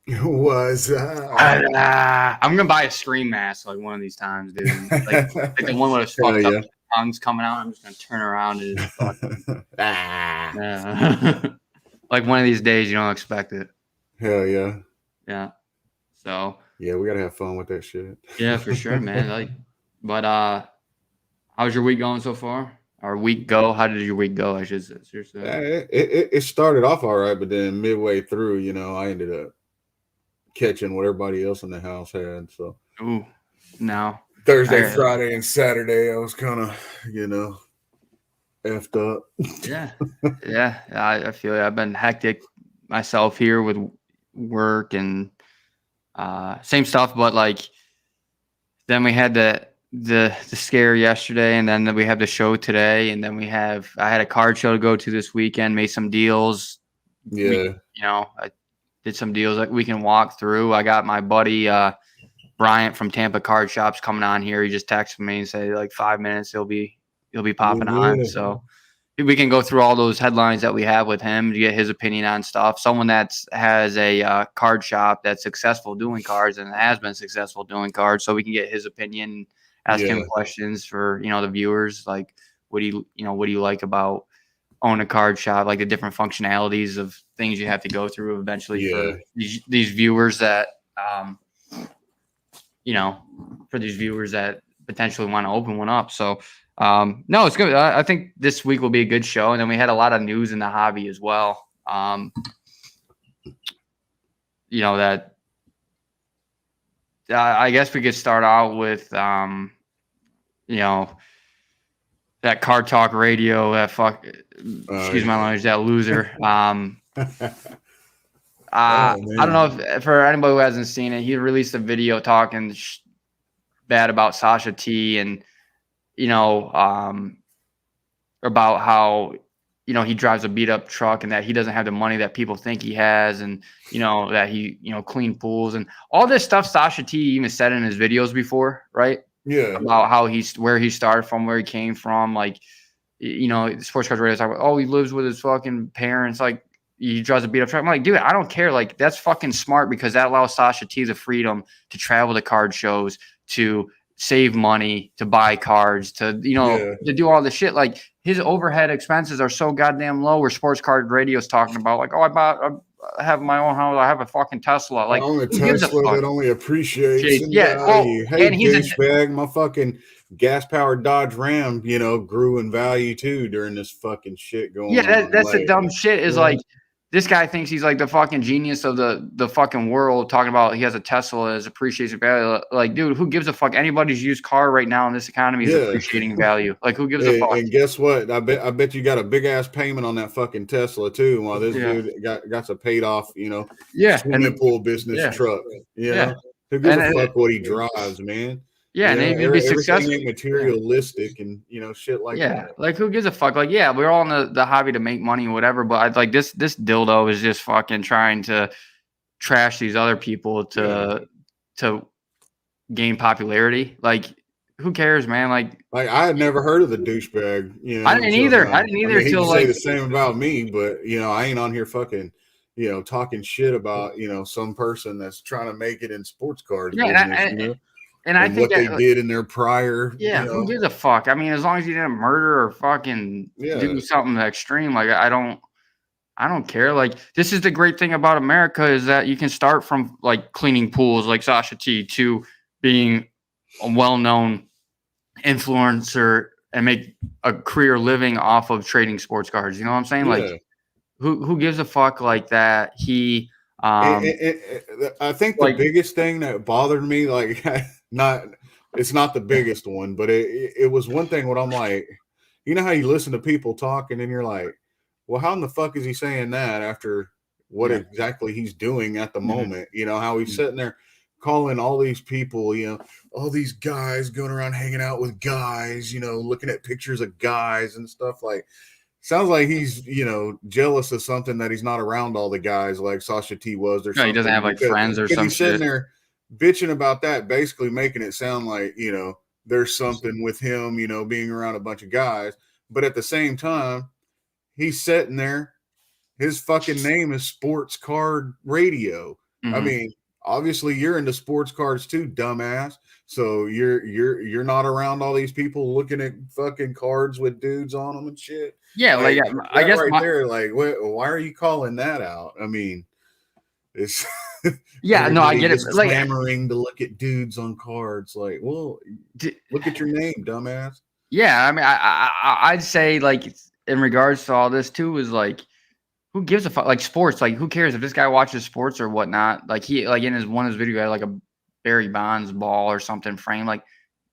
Was I'm gonna buy a scream mask like one of these times, dude. Like the one with his hell fucked up yeah. tongues coming out. I'm just gonna turn around and just fucking Ah, yeah. Like one of these days, you don't expect it. hell yeah. Yeah. So Yeah, we gotta have fun with that shit. yeah, for sure, man. But how's your week going so far? Or week go? How did your week go? I should say. Seriously. It started off all right, but then midway through, I ended up catching what everybody else in the house had. So Ooh, no. Thursday, I Friday, and Saturday, I was kind of, effed up. yeah, yeah. I feel it. I've been hectic myself here with work and same stuff, but like then we had the scare yesterday, and then we have the show today, and then I had a card show to go to this weekend. Made some deals. Yeah. I did some deals that we can walk through. I got my buddy Bryant from Tampa Card Shops coming on here. He just texted me and said like 5 minutes he'll be popping on. Yeah. So we can go through all those headlines that we have with him to get his opinion on stuff. Someone that has a card shop that's successful doing cards and has been successful doing cards, so we can get his opinion, ask him Yeah. questions for the viewers, like what do you like about own a card shop, like the different functionalities of things you have to go through eventually for Yeah. these viewers that you know, for these viewers that potentially want to open one up. So, no, it's good. I think this week will be a good show. And then we had a lot of news in the hobby as well. That I guess we could start out with, that Card Talk Radio, that excuse my language, that loser. Oh I don't know man. if for anybody who hasn't seen it, he released a video talking bad about Sasha T and you know, about how he drives a beat up truck and that he doesn't have the money that people think he has, and that he clean pools and all this stuff. Sasha T even said in his videos before, right? Yeah. About how where he started from, where he came from, like sports cars radio talk about, oh, he lives with his fucking parents, like he drives a beat up truck. I'm like, dude, I don't care. Like that's fucking smart because that allows Sasha T the freedom to travel to card shows, to save money, to buy cards, to Yeah. to do all this shit. Like his overhead expenses are so goddamn low. Where sports card radio is talking about, like, oh, I have my own house. I have a fucking Tesla. I Like, own a who gives a Tesla fuck? that only appreciates in Yeah. Well, value. Hey, and he's a douchebag, my fucking gas powered Dodge Ram, grew in value too during this fucking shit yeah. going on. That's the Like, dumb shit. Is you know, like this guy thinks he's like the fucking genius of the fucking world, talking about he has a Tesla is appreciating value. Like, dude, who gives a fuck? Anybody's used car right now in this economy is yeah. appreciating value. Like, who gives a And, fuck? and guess what? I bet you got a big ass payment on that fucking Tesla too. While this Yeah. dude got some paid off, Yeah. swimming And pool business yeah. truck. Yeah. Who gives And a fuck what he drives, man? yeah. And if you'd be Everything successful. ain't Yeah. materialistic and shit like Yeah, that. like who gives a fuck? Like, yeah, we're all in the hobby to make money, whatever. But like this dildo is just fucking trying to trash these other people Yeah. to gain popularity. Like, who cares, man? Like, Like I had never heard of the douchebag, I didn't until either. now. I didn't I either mean, he till can say like, the same about me, but I ain't on here fucking, talking shit about some person that's trying to make it in sports cars yeah, business, and I and think what they that like, did in their prior, yeah, who gives a fuck? I mean, as long as you didn't murder or fucking yeah, do something extreme, like I don't care. Like, this is the great thing about America is that you can start from like cleaning pools, like Sasha T, to being a well-known influencer and make a career living off of trading sports cards. You know what I'm saying? Like, yeah. who gives a fuck like that? I think the Like, biggest thing that bothered me, like, not it's not the biggest one, but it was one thing when I'm like, how you listen to people talk and then you're like, well, how in the fuck is he saying that after what yeah, exactly he's doing at the mhm, moment? How he's mhm. sitting there calling all these people, all these guys going around hanging out with guys, looking at pictures of guys and stuff like. Sounds like he's, jealous of something that he's not around all the guys like Sasha T was or No, he doesn't something have like friends or because some he's sitting shit. there bitching about that, basically making it sound like, there's something with him, being around a bunch of guys. But at the same time, he's sitting there. His fucking name is Sports Card Radio. I mean, obviously you're into sports cards too, dumbass. So you're not around all these people looking at fucking cards with dudes on them and shit. Yeah, Like I that guess right there. Like, why are you calling that out? I mean, it's yeah, no, I everybody get it. just Like, clamoring to look at dudes on cards. Like, well, look at your name, dumbass. yeah, I mean, I'd say like in regards to all this too is like, who gives a fuck? Like sports, like who cares if this guy watches sports or whatnot? Like he like in his one of his video had like a Barry Bonds ball or something framed. Like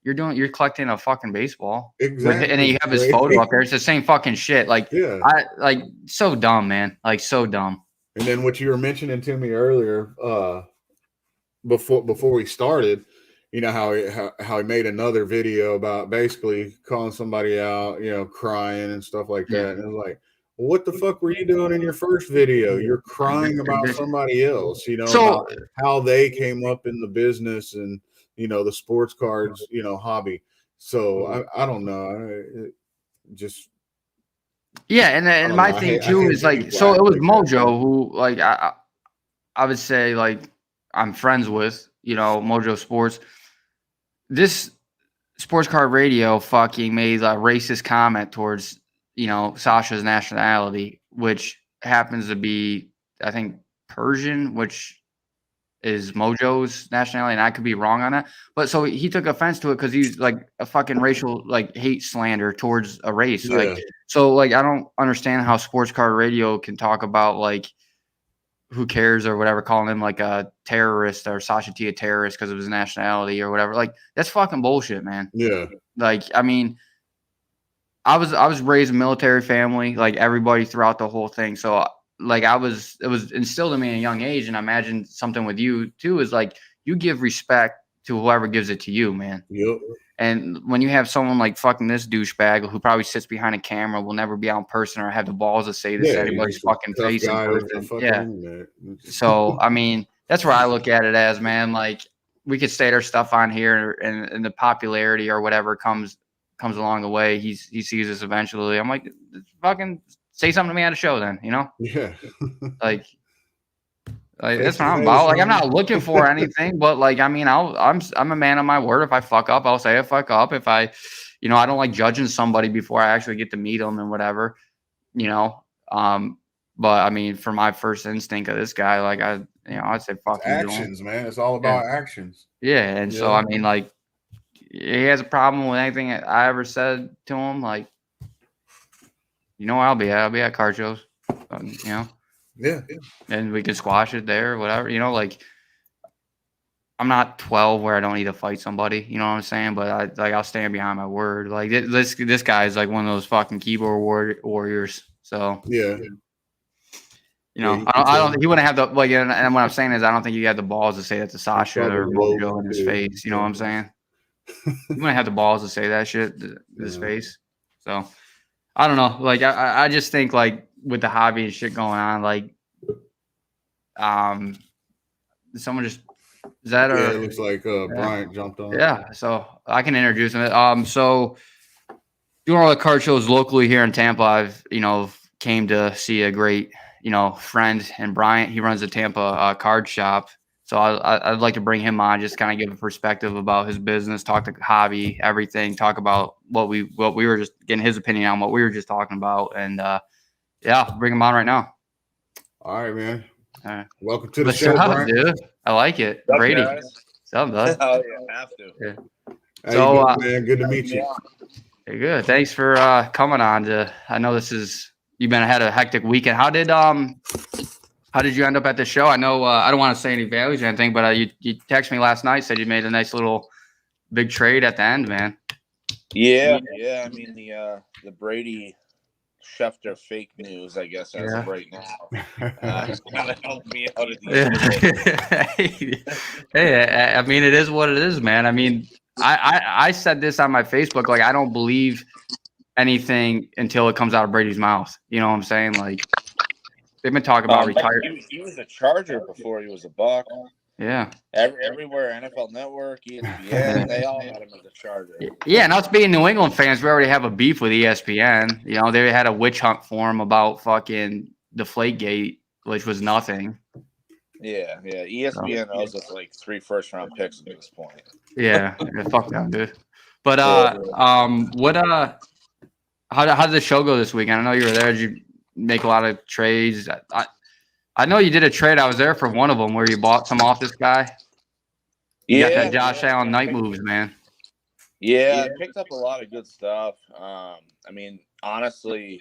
you're collecting a fucking baseball with, and then you Exactly. have his photo up there. It's the same fucking shit. Like Yeah. I like so dumb, man. Like so dumb. And then what you were mentioning to me earlier, before we started, you know how he made another video about basically calling somebody out, you know, crying and stuff like that. And it was like, well, what the fuck were you doing in your first video? You're crying about somebody else, you know, So about how they came up in the business and, you know, the sports cards, you know, hobby. So I don't know, just yeah, and my thing too is like, so it was Mojo who like I would say like I'm friends with, you know, Mojo Sports. This sports card radio fucking made a racist comment towards, you know, Sasha's nationality, which happens to be, I think, Persian, which is Mojo's nationality, and I could be wrong on that. But so he took offense to it because he's like a fucking racial like hate slander towards a race. Yeah. Like so like I don't understand how sports card radio can talk about like who cares or whatever, calling him like a terrorist or Sasha T a terrorist because of his nationality or whatever. Like that's fucking bullshit, man. Yeah. Like, I mean, I was raised in a military family, like everybody throughout the whole thing. So like it was instilled in me at a young age. And I imagine something with you too is like you give respect to whoever gives it to you, man. Yep. And when you have someone like fucking this douchebag who probably sits behind a camera, will never be out in person or have the balls to say this to anybody's fucking face in person. Yeah. So I mean, that's where I look at it as, man. Like we could state our stuff on here, and the popularity or whatever comes along the way. He sees this eventually. I'm like, fucking say something to me at a show, then, you know? Yeah. Like that's what I'm about. Like I'm not looking for anything, but like I mean, I'm a man of my word. If I fuck up, I'll say I fuck up. If I, you know, I don't like judging somebody before I actually get to meet them and whatever, you know. But I mean, for my first instinct of this guy, like I'd say fuck him. Actions, man. It's all about actions. Yeah, and so I mean, like he has a problem with anything I ever said to him. Like, you know, I'll be at card shows, you know. Yeah. And we can squash it there, whatever, you know, like I'm not 12 where I don't need to fight somebody, you know what I'm saying? But I'll stand behind my word. Like this guy is like one of those fucking keyboard warriors. So yeah, you know, I don't he wouldn't have the like, and what I'm saying is I don't think he had the balls to say that to Sasha or Mojo in his face. You know what I'm saying? You wouldn't have the balls to say that shit to his face. So I don't know. Like I just think like with the hobby and shit going on, like someone just is that it looks like Bryant jumped on. Yeah, so I can introduce him. So doing all the card shows locally here in Tampa, I've came to see a great friend and Bryant. He runs a Tampa card shop. So I'd like to bring him on, just kind of give a perspective about his business, talk to hobby, everything, talk about what we were just getting his opinion on what we were just talking about. And bring him on right now. All right, man. All right. Welcome to the show, Brian. Dude. I like it. What's Brady. What's up, bud? Oh, yeah, have to. Yeah. So, man, good to meet you. Hey, good. Thanks for coming on. I know you've had a hectic weekend. How did you end up at the show? I know I don't want to say any values or anything, but you texted me last night, said you made a nice little big trade at the end, man. Yeah. I mean the Brady Schefter fake news, I guess, as of right now. Gonna help me out at the Hey, I mean, it is what it is, man. I mean, I said this on my Facebook, like I don't believe anything until it comes out of Brady's mouth. You know what I'm saying? Like they've been talking about retired. He was a Charger before he was a Buck. Yeah. Everywhere, NFL Network, ESPN, they all had him as a Charger. Yeah, and us being New England fans, we already have a beef with ESPN. You know, they had a witch hunt for him about fucking Deflategate, which was nothing. Yeah. ESPN owes us like 3 first-round picks at this point. Yeah, fuck them, dude. But what how did the show go this weekend? I know you were there. Did you make a lot of trades? I know you did a trade. I was there for one of them where you bought some off this guy. You got that Josh Allen night moves, man. Yeah, I picked up a lot of good stuff. I mean, honestly,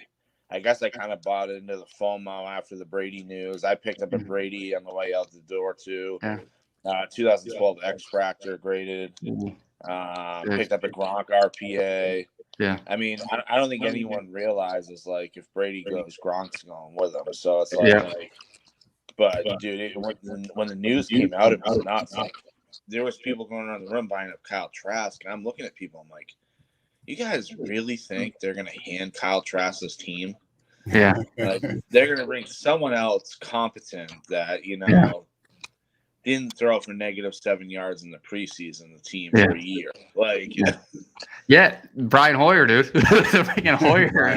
I guess I kind of bought into the FOMO after the Brady news. I picked up a Brady on the way out the door too. Yeah. 2012 X Factor graded. Picked up a Gronk RPA. Yeah. I mean, I don't think anyone realizes like if Brady goes, Gronk's going with him. So it's like but dude, when the news came out, it was nuts. Like, there was people going around the room buying up Kyle Trask, and I'm looking at people. I'm like, you guys really think they're gonna hand Kyle Trask's team? Yeah, like, they're gonna bring someone else competent that didn't throw for -7 yards in the preseason. The team for a year, like Brian Hoyer, dude, freaking Hoyer.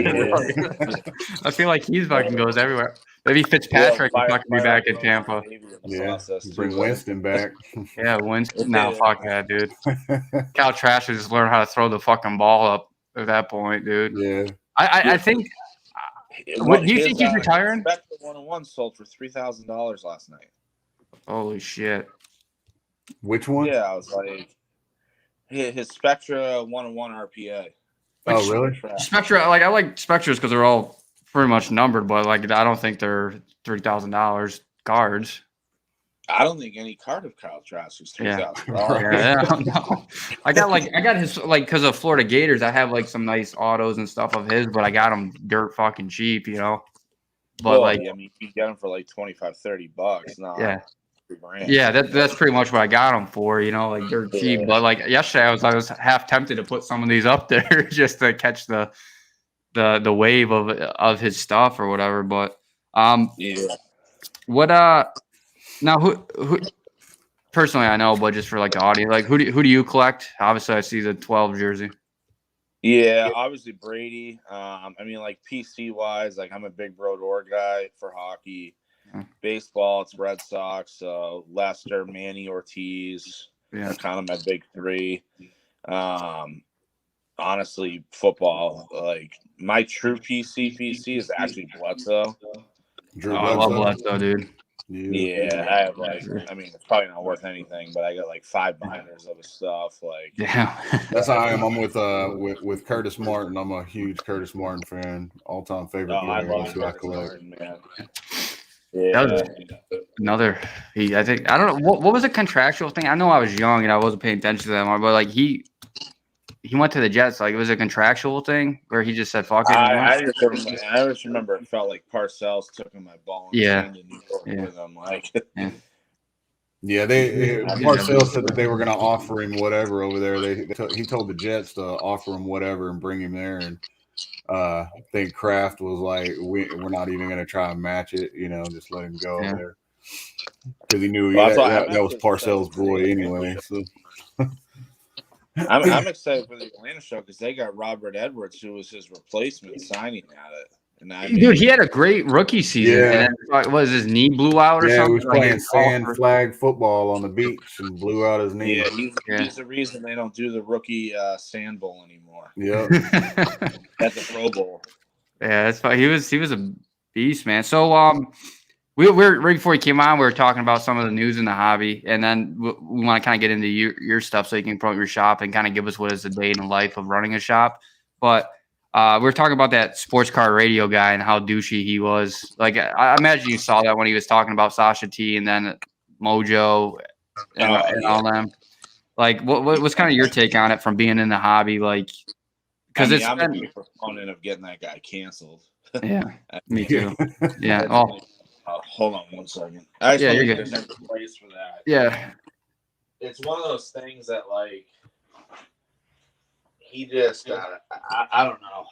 I feel like he's fucking goes everywhere. Maybe Fitzpatrick will fucking be back in Tampa. Yeah, bring Winston back. Yeah, Winston. No, fuck that, dude. Kyle Trask should just learn how to throw the fucking ball up at that point, dude. Yeah. I think. Do you think he's retiring? Spectra 101 sold for $3,000 last night. Holy shit! Which one? Yeah, I was like, his Spectra 101 RPA. Oh, really? Spectra, like I like Spectras because they're all pretty much numbered, but like I don't think they're $3,000 cards. I don't think any card of Kyle Trask was $3,000. Yeah, I don't know. I got his like because of Florida Gators. I have like some nice autos and stuff of his, but I got them dirt fucking cheap, you know. But I mean, you get them for like $25-$30. No, yeah, that's pretty much what I got them for, you know, like dirt cheap. But like yesterday, I was half tempted to put some of these up there just to catch the wave of his stuff or whatever. But what now who personally I know, but just for like the audience, like who do you collect? Obviously, I see the 12 jersey. Yeah, obviously Brady. I mean, like PC wise, like I'm a big Brodeur guy for hockey. Baseball, it's Red Sox, Lester, Manny, Ortiz. Are kind of my big three. Honestly, football, like my true PC is actually Bledsoe. I love Bledsoe, dude. Yeah, I have I mean, it's probably not worth anything, but I got like 5 binders of his stuff. Like, that's how I am. I'm with Curtis Martin. I'm a huge Curtis Martin fan. All-time favorite player. I love Curtis Martin, man. Yeah, that was another. I think I don't know what was the contractual thing. I know I was young and I wasn't paying attention to that more, but like he went to the Jets. Like it was a contractual thing where he just said "fuck it." I just remember it felt like Parcells took him my ball. And with him, like. Parcells said that they were going to offer him whatever over there. He told the Jets to offer him whatever and bring him there, and I think Kraft was like, we're not even going to try and match it, you know, just let him go over there because he knew that was Parcells' boy anyway. So. I'm excited for the Atlanta show because they got Robert Edwards, who was his replacement, signing at it. And dude, he had a great rookie season. Yeah. And was his knee blew out or something? Yeah, he was playing sand flag football on the beach and blew out his knee. Yeah, he's the reason they don't do the rookie sand bowl anymore. Yeah, that's a Pro Bowl. Yeah, that's fine. He was a beast, man. So we were right before he came on, we were talking about some of the news in the hobby, and then we want to kind of get into your stuff so you can promote your shop and kind of give us what is the day in the life of running a shop. But we were talking about that sports car radio guy and how douchey he was. Like I imagine you saw that when he was talking about Sasha T and then Mojo and all them. Like what was kind of your take on it from being in the hobby? Like because I'm a big proponent of getting that guy canceled. Yeah, me too. Yeah. Oh. Hold on 1 second. I just you're good. There's never a place for that. Yeah. It's one of those things that, like, he just got I don't know.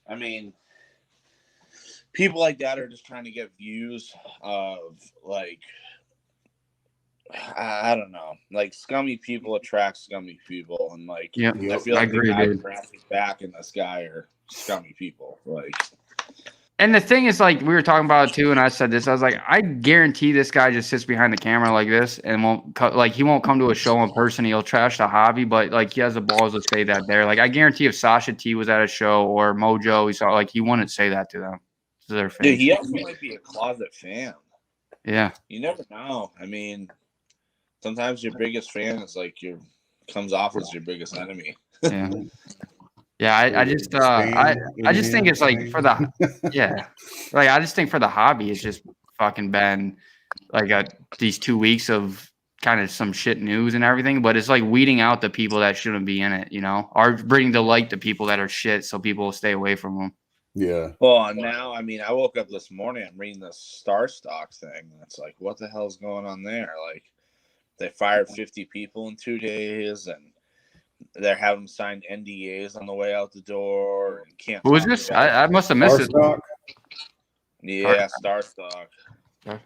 I mean, people like that are just trying to get views of, like, I don't know. Like, scummy people attract scummy people. And, like, I feel like the guys drafting back in this guy are scummy people. Like, And the thing is, like, we were talking about it too, and I said this. I was like, I guarantee this guy just sits behind the camera like this and he won't come to a show in person. He'll trash the hobby, but like he has the balls to say that there. Like, I guarantee if Sasha T was at a show or Mojo, he wouldn't say that to them, to their face. Dude, he also might be a closet fan. Yeah. You never know. I mean, sometimes your biggest fan is like comes off as your biggest enemy. Yeah. Yeah, I just think it's like for the like I just think for the hobby it's just fucking been like these 2 weeks of kind of some shit news and everything, but it's like weeding out the people that shouldn't be in it, or bringing to light the people that are shit so people will stay away from them. Yeah. Well, and now, I mean, I woke up this morning, I'm reading this Star Stock thing, and it's like, what the hell's going on there? Like, they fired 50 people in 2 days, and they're having them sign NDAs on the way out the door. And can't. Who is this? I must have missed it. Yeah, Star Stock. Huh.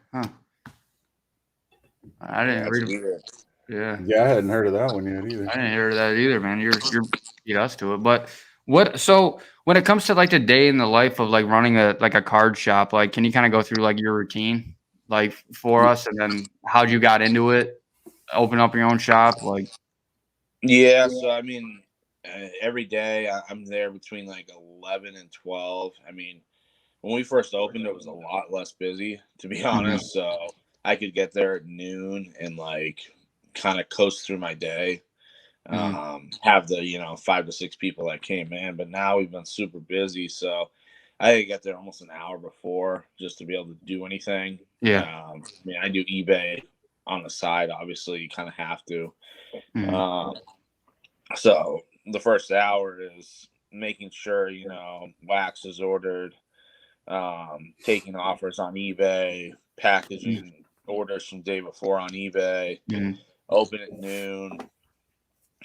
I didn't read it. Yeah. Yeah, I hadn't heard of that one yet either. I didn't hear that either, man. You're beat us to it. But so when it comes to like the day in the life of like running a card shop, like can you kind of go through like your routine like for us, and then how'd you got into it, open up your own shop, like? Yeah, so I mean, every day I'm there between like 11 and 12. I mean, when we first opened, it was a lot less busy, to be honest. So I could get there at noon and like kind of coast through my day. Have the 5 to 6 people that came in, but now we've been super busy, so I get there almost an hour before just to be able to do anything. I mean, I do eBay on the side. Obviously, you kind of have to. So the first hour is making sure wax is ordered, taking offers on eBay, packaging orders from day before on eBay, open at noon.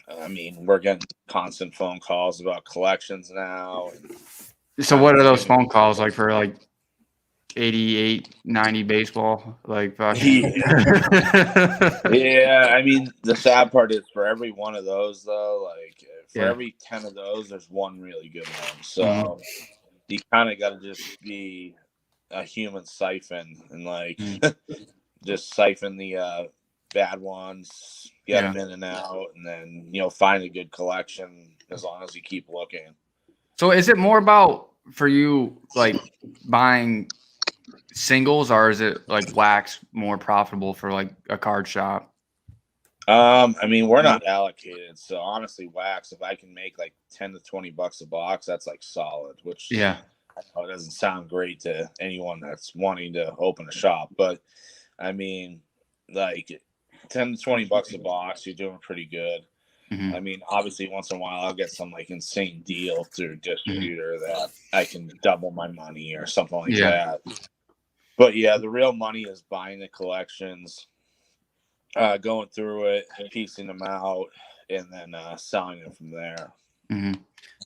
I mean, we're getting constant phone calls about collections now. So what are those phone calls like for like 88, 90 baseball? Like, yeah, I mean, the sad part is for every one of those, though, like for every 10 of those, there's one really good one. So you kind of got to just be a human siphon and like just siphon the bad ones, get them in and out, and then find a good collection as long as you keep looking. So is it more about for you like buying singles, or is it like wax more profitable for like a card shop? I mean, we're not allocated, so honestly, wax, if I can make like $10 to $20 a box, that's like solid, which I know it doesn't sound great to anyone that's wanting to open a shop, but I mean, like $10 to $20 a box, you're doing pretty good. I mean, obviously, once in a while, I'll get some like insane deal through a distributor that I can double my money or something like that. But yeah, the real money is buying the collections, going through it, piecing them out, and then selling them from there.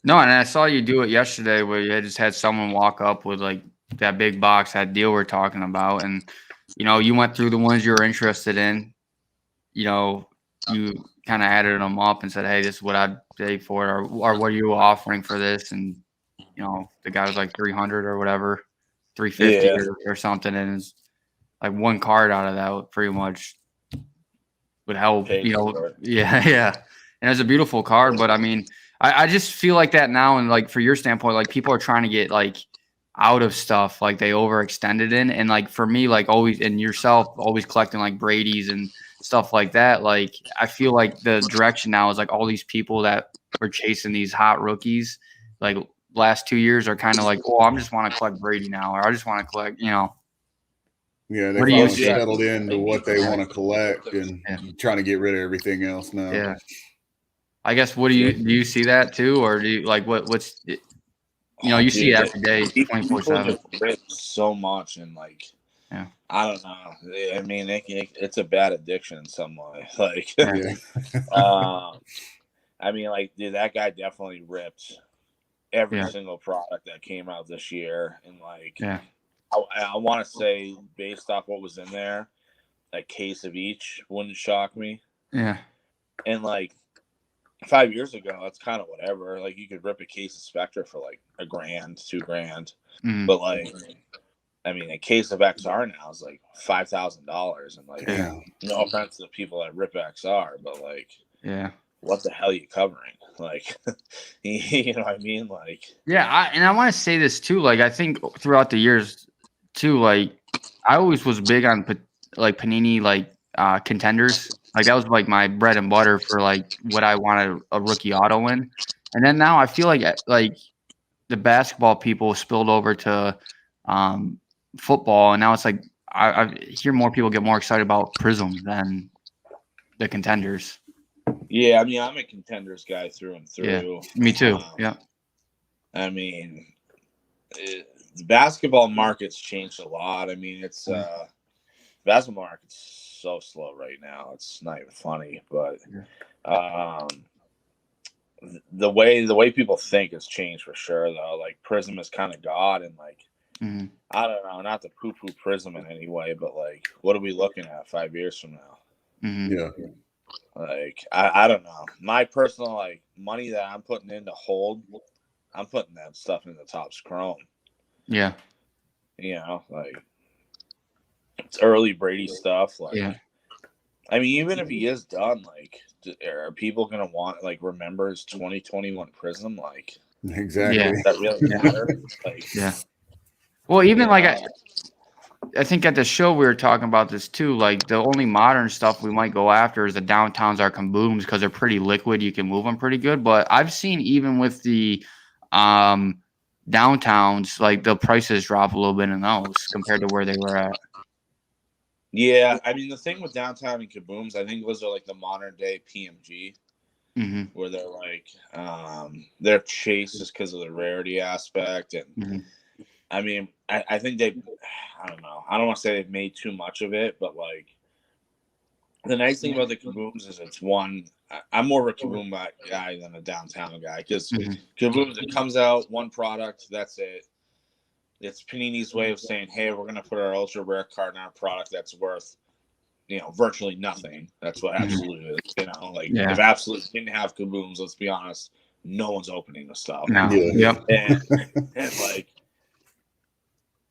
No, and I saw you do it yesterday where you just had someone walk up with like that big box, that deal we're talking about, and you went through the ones you were interested in. You kind of added them up and said, "Hey, this is what I'd pay for it," or what are you offering for this? And the guy was like 300 or whatever, 350 or something, and it's like one card out of that pretty much would help. And it's a beautiful card, but I mean, I just feel like that now, and like for your standpoint, like people are trying to get like out of stuff like they overextended in, and like for me, like always, and yourself always collecting like Brady's and stuff like that. Like I feel like the direction now is like all these people that are chasing these hot rookies, like last 2 years, are kind of like, oh, I just want to collect Brady now, or I just want to collect, Yeah, they finally settled into what they want to collect and trying to get rid of everything else now. Yeah. I guess do you see that too, or do you like what's you see it every day, 24/7. So much, and like I don't know. I mean, it's a bad addiction in some way. Like, I mean, like, dude, that guy definitely ripped every single product that came out this year, and like, I want to say based off what was in there, a case of each wouldn't shock me. Yeah, and like, 5 years ago, that's kind of whatever. Like you could rip a case of Spectre for like $1,000, $2,000, but like, I mean, a case of XR now is like $5,000, and like, no offense to the people that rip XR, but like, what the hell are you covering? Like, you know what I mean? Like, I want to say this too. Like, I think throughout the years too, like, I always was big on like Panini, like contenders. Like that was like my bread and butter for like what I wanted a rookie auto in. And then now I feel like the basketball people spilled over to football, and now it's like I hear more people get more excited about Prism than the contenders. Yeah, I mean, I'm a contenders guy through and through. Yeah, me too. I mean, the basketball market's changed a lot. I mean, it's basketball market's so slow right now. It's not even funny, but the way people think has changed for sure. Though, like Prism is kind of god, and like I don't know, not to poo-poo Prism in any way, but like, what are we looking at 5 years from now? Like, I don't know. My personal like money that I'm putting in to hold, I'm putting that stuff in the Topps Chrome. Yeah. You know, like it's early Brady stuff. Like, I mean, even if he is done, like, are people gonna want like remember his 2021 Prism? Like, exactly. Does that really matter? Like, well, even like I think at the show we were talking about this too. Like the only modern stuff we might go after is the downtowns or kabooms because they're pretty liquid. You can move them pretty good. But I've seen even with the downtowns, like the prices drop a little bit in those compared to where they were at. Yeah, I mean the thing with downtown and kabooms, I think those are like the modern day PMG, where they're like they're chased just because of the rarity aspect, and I mean I think I don't know, I don't want to say they've made too much of it, but like the nice thing about the kabooms is it's one. I'm more of a kaboom guy than a downtown guy because kabooms, it comes out one product, that's it. It's Panini's way of saying, hey, we're going to put our ultra rare card in our product that's worth, you know, virtually nothing. That's what Absolute is. You know, like if Absolute didn't have kabooms, let's be honest, no one's opening the stuff. No.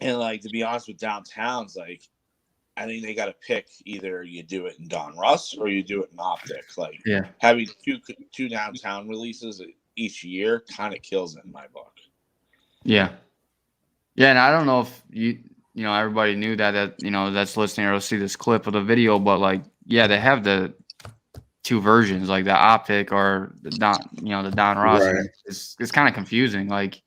And like to be honest with downtowns, like I think they got to pick either you do it in Don Russ or you do it in Optic. Like having two downtown releases each year kind of kills it in my book. Yeah, and I don't know if you know everybody knew that you know that's listening or will see this clip of the video, but like they have the two versions, like the Optic or the Don Ross. Right. It's kind of confusing. Like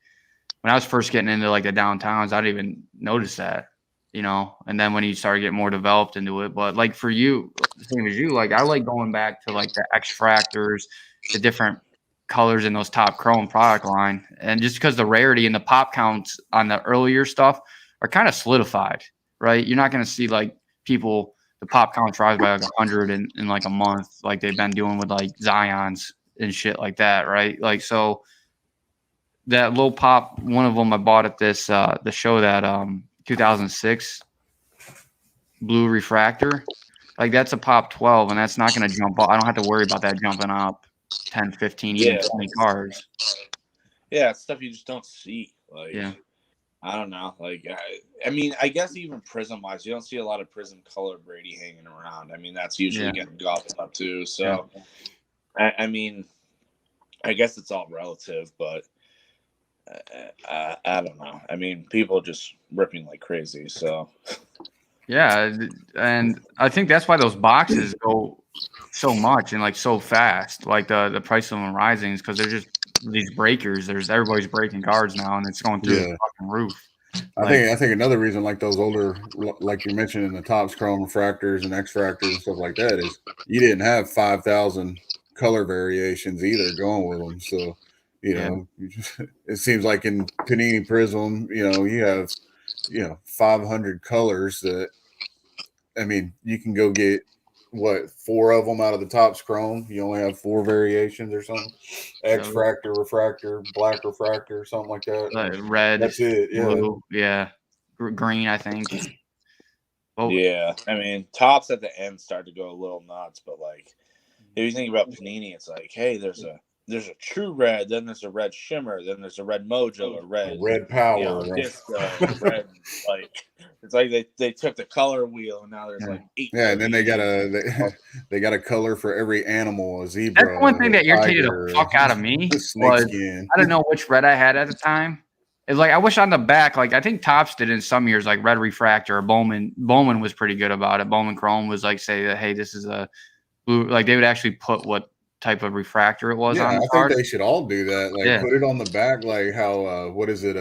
when I was first getting into like the downtowns, I didn't even notice that, you know. And then when you start getting more developed into it, but like for you, the same as you, like I like going back to like the X Fractors, the different colors in those top chrome product line, and just because the rarity and the pop counts on the earlier stuff are kind of solidified, right? You're not going to see like people the pop counts rise by like 100 in like a month, like they've been doing with like Zions and shit like that, right? Like so that low pop, one of them I bought at this the show that 2006 blue refractor, like that's a pop 12, and that's not going to jump up. I don't have to worry about that jumping up 10, 15, even 20 cards. Yeah, it's stuff you just don't see. Like, I don't know. Like, I mean, I guess even Prism wise, you don't see a lot of Prism color Brady hanging around. I mean, that's usually getting gobbled up too. So, I mean, I guess it's all relative, but I don't know. I mean, people just ripping like crazy. So, yeah, and I think that's why those boxes go so much and like so fast. Like the price of them rising is because they're just these breakers. Everybody's breaking cards now, and it's going through the fucking roof. I think another reason, like those older, like you mentioned in the Topps Chrome refractors and X Fractors and stuff like that, is you didn't have 5,000 color variations either going with them. So, you know, it seems like in Panini Prism, you know, you have 500 colors that, I mean, you can go get what 4 of them out of the Topps Chrome. You only have 4 variations or something. X Fractor, refractor, black refractor, something like that. Red, that's it. Blue, green, I think. I mean, Tops at the end start to go a little nuts, but like if you think about Panini, it's like, hey, there's a true red, then there's a red shimmer, then there's a red mojo, a red power, disco, a red like it's like they took the color wheel and now there's like 8. Yeah, and then they got a color for every animal, a zebra. That's one thing that irritated the fuck out of me. Was skin. I don't know which red I had at the time. It's like I wish on the back, like I think Topps did in some years, like red refractor or Bowman. Bowman was pretty good about it. Bowman Chrome was like say that, hey, this is a blue. Like they would actually put what type of refractor it was on the card. I think they should all do that. Like put it on the back, like how what is it?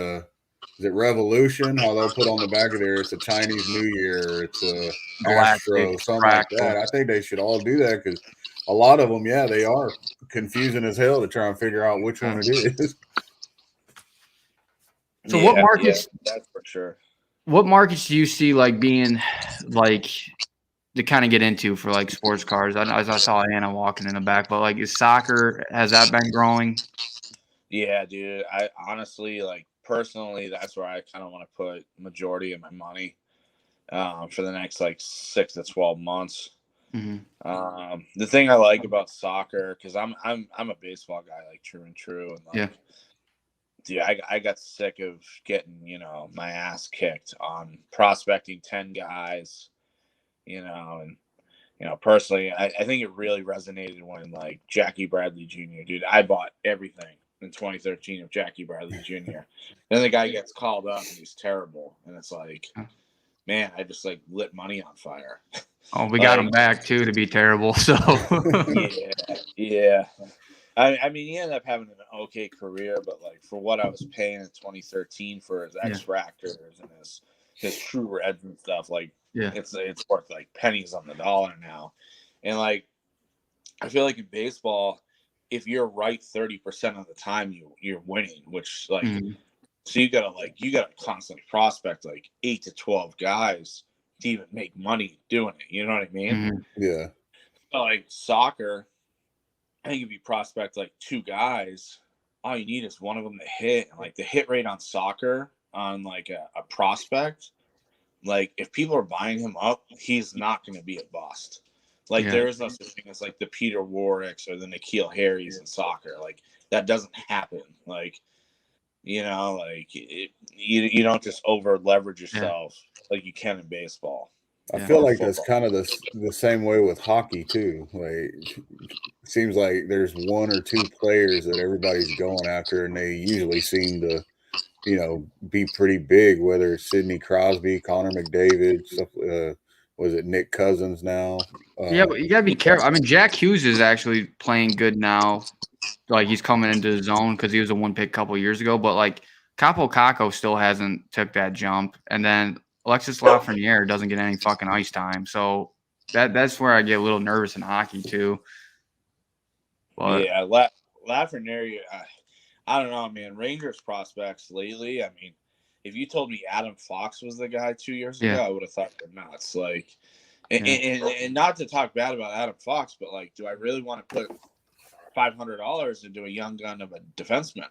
Is it Revolution? How they'll put on the back of there, it's a Chinese New Year, it's a Astro, something like that. I think they should all do that because a lot of them, they are confusing as hell to try and figure out which one it is. So what markets? That's for sure. What markets do you see like being like to kind of get into for like sports cars? I saw Anna walking in the back, but like is soccer, has that been growing? Yeah, dude. I honestly like personally, that's where I kind of want to put majority of my money for the next like 6 to 12 months. Mm-hmm. The thing I like about soccer, because I'm a baseball guy, like true and true, and like, dude, I got sick of getting my ass kicked on prospecting 10 guys, and personally, I think it really resonated when like Jackie Bradley Jr. Dude, I bought everything in 2013 of Jackie Bradley Jr. Then the guy gets called up and he's terrible, and it's like, man, I just like lit money on fire. Oh, we got him back too to be terrible. So yeah. I mean, he ended up having an okay career, but like for what I was paying in 2013 for his X Fractors and his true reds and stuff, like it's worth like pennies on the dollar now. And like I feel like in baseball, if you're right 30% of the time, you're winning, which like so you gotta constantly prospect like 8 to 12 guys to even make money doing it. You know what I mean? Yeah. So like soccer, I think if you prospect like 2 guys, all you need is one of them to hit. And like the hit rate on soccer on like a prospect, like if people are buying him up, he's not going to be a bust. Like there is no such thing as like the Peter Warwicks or the N'Keal Harrys in soccer. Like that doesn't happen. Like, like you don't just over leverage yourself like you can in baseball. I feel like that's kind of the same way with hockey too. Like it seems like there's 1 or 2 players that everybody's going after, and they usually seem to, be pretty big. Whether it's Sidney Crosby, Connor McDavid, stuff. Was it Nick Cousins now? But you gotta be careful. I mean, Jack Hughes is actually playing good now. Like he's coming into his own because he was a 1-pick couple of years ago. But like Capo Caco still hasn't took that jump, and then Alexis Lafreniere doesn't get any fucking ice time. So that's where I get a little nervous in hockey too. But Lafreniere, I don't know, man. Rangers prospects lately, I mean, if you told me Adam Fox was the guy 2 years ago, I would have thought they're nuts. Like, and not to talk bad about Adam Fox, but like, do I really want to put $500 into a young gun of a defenseman?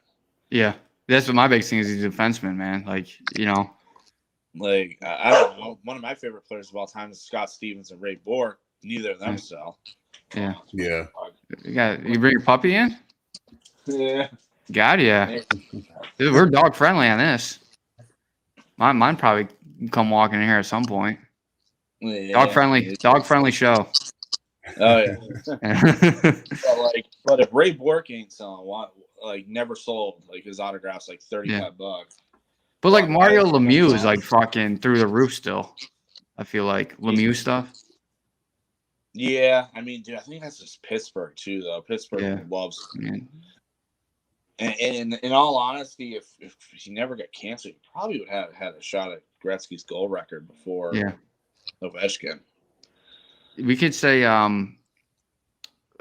Yeah, that's what my big thing is. He's a defenseman, man. Like, like I don't know. One of my favorite players of all time is Scott Stevens and Ray Bourque. Neither of them sell. Yeah. You bring your puppy in? Yeah. God, yeah. Dude, we're dog friendly on this. Mine probably come walking in here at some point. Dog friendly show. Oh yeah. but if Ray Bourque ain't selling, never sold, like his autograph's like $35. But like Mario Lemieux is like fucking through the roof still. I feel like Lemieux stuff. Yeah, I mean, dude, I think that's just Pittsburgh too, though. Pittsburgh loves. And in all honesty, if he never got cancer, he probably would have had a shot at Gretzky's goal record before Ovechkin. We could say, I don't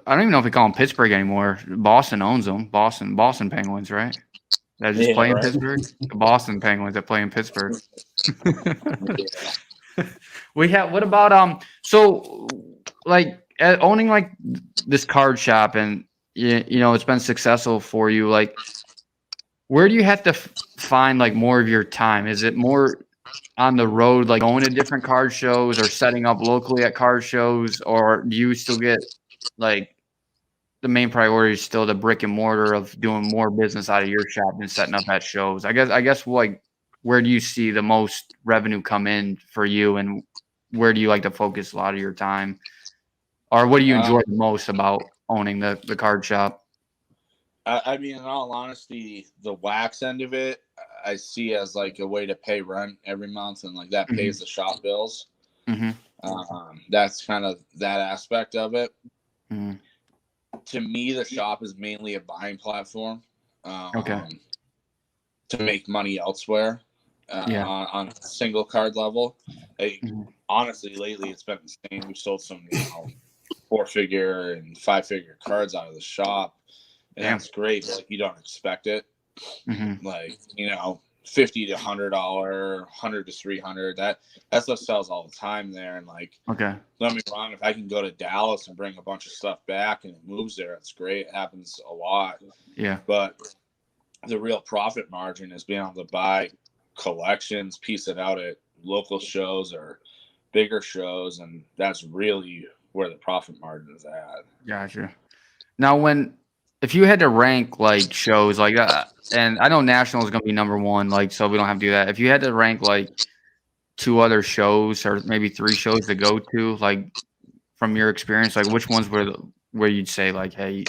even know if we call them Pittsburgh anymore. Boston owns them. Boston Penguins, right? That just play in Pittsburgh. The Boston Penguins that play in Pittsburgh. We have. What about So, like owning like this card shop, and it's been successful for you. Like, where do you have to find like more of your time? Is it more on the road, like going to different card shows or setting up locally at card shows, or do you still get like the main priority is still the brick and mortar of doing more business out of your shop than setting up at shows. I guess like where do you see the most revenue come in for you, and where do you like to focus a lot of your time, or what do you enjoy the most about owning the card shop? I mean, in all honesty, the wax end of it, I see as like a way to pay rent every month, and like that pays the shop bills. That's kind of that aspect of it. To me, the shop is mainly a buying platform to make money elsewhere on a single card level. Honestly, lately it's been insane. We've sold some 4-figure and 5-figure cards out of the shop, and that's great. Like, you don't expect it. Like, $50 to $100, $100 to $300. That stuff sells all the time there. And like, don't get me wrong, if I can go to Dallas and bring a bunch of stuff back and it moves there, it's great. It happens a lot. Yeah. But the real profit margin is being able to buy collections, piece it out at local shows or bigger shows, and that's really where the profit margin is at. Gotcha. Now, if you had to rank like shows like and I know National is going to be number one, like, so we don't have to do that. If you had to rank like 2 other shows or maybe 3 shows to go to, like from your experience, like which ones where you'd say like, hey,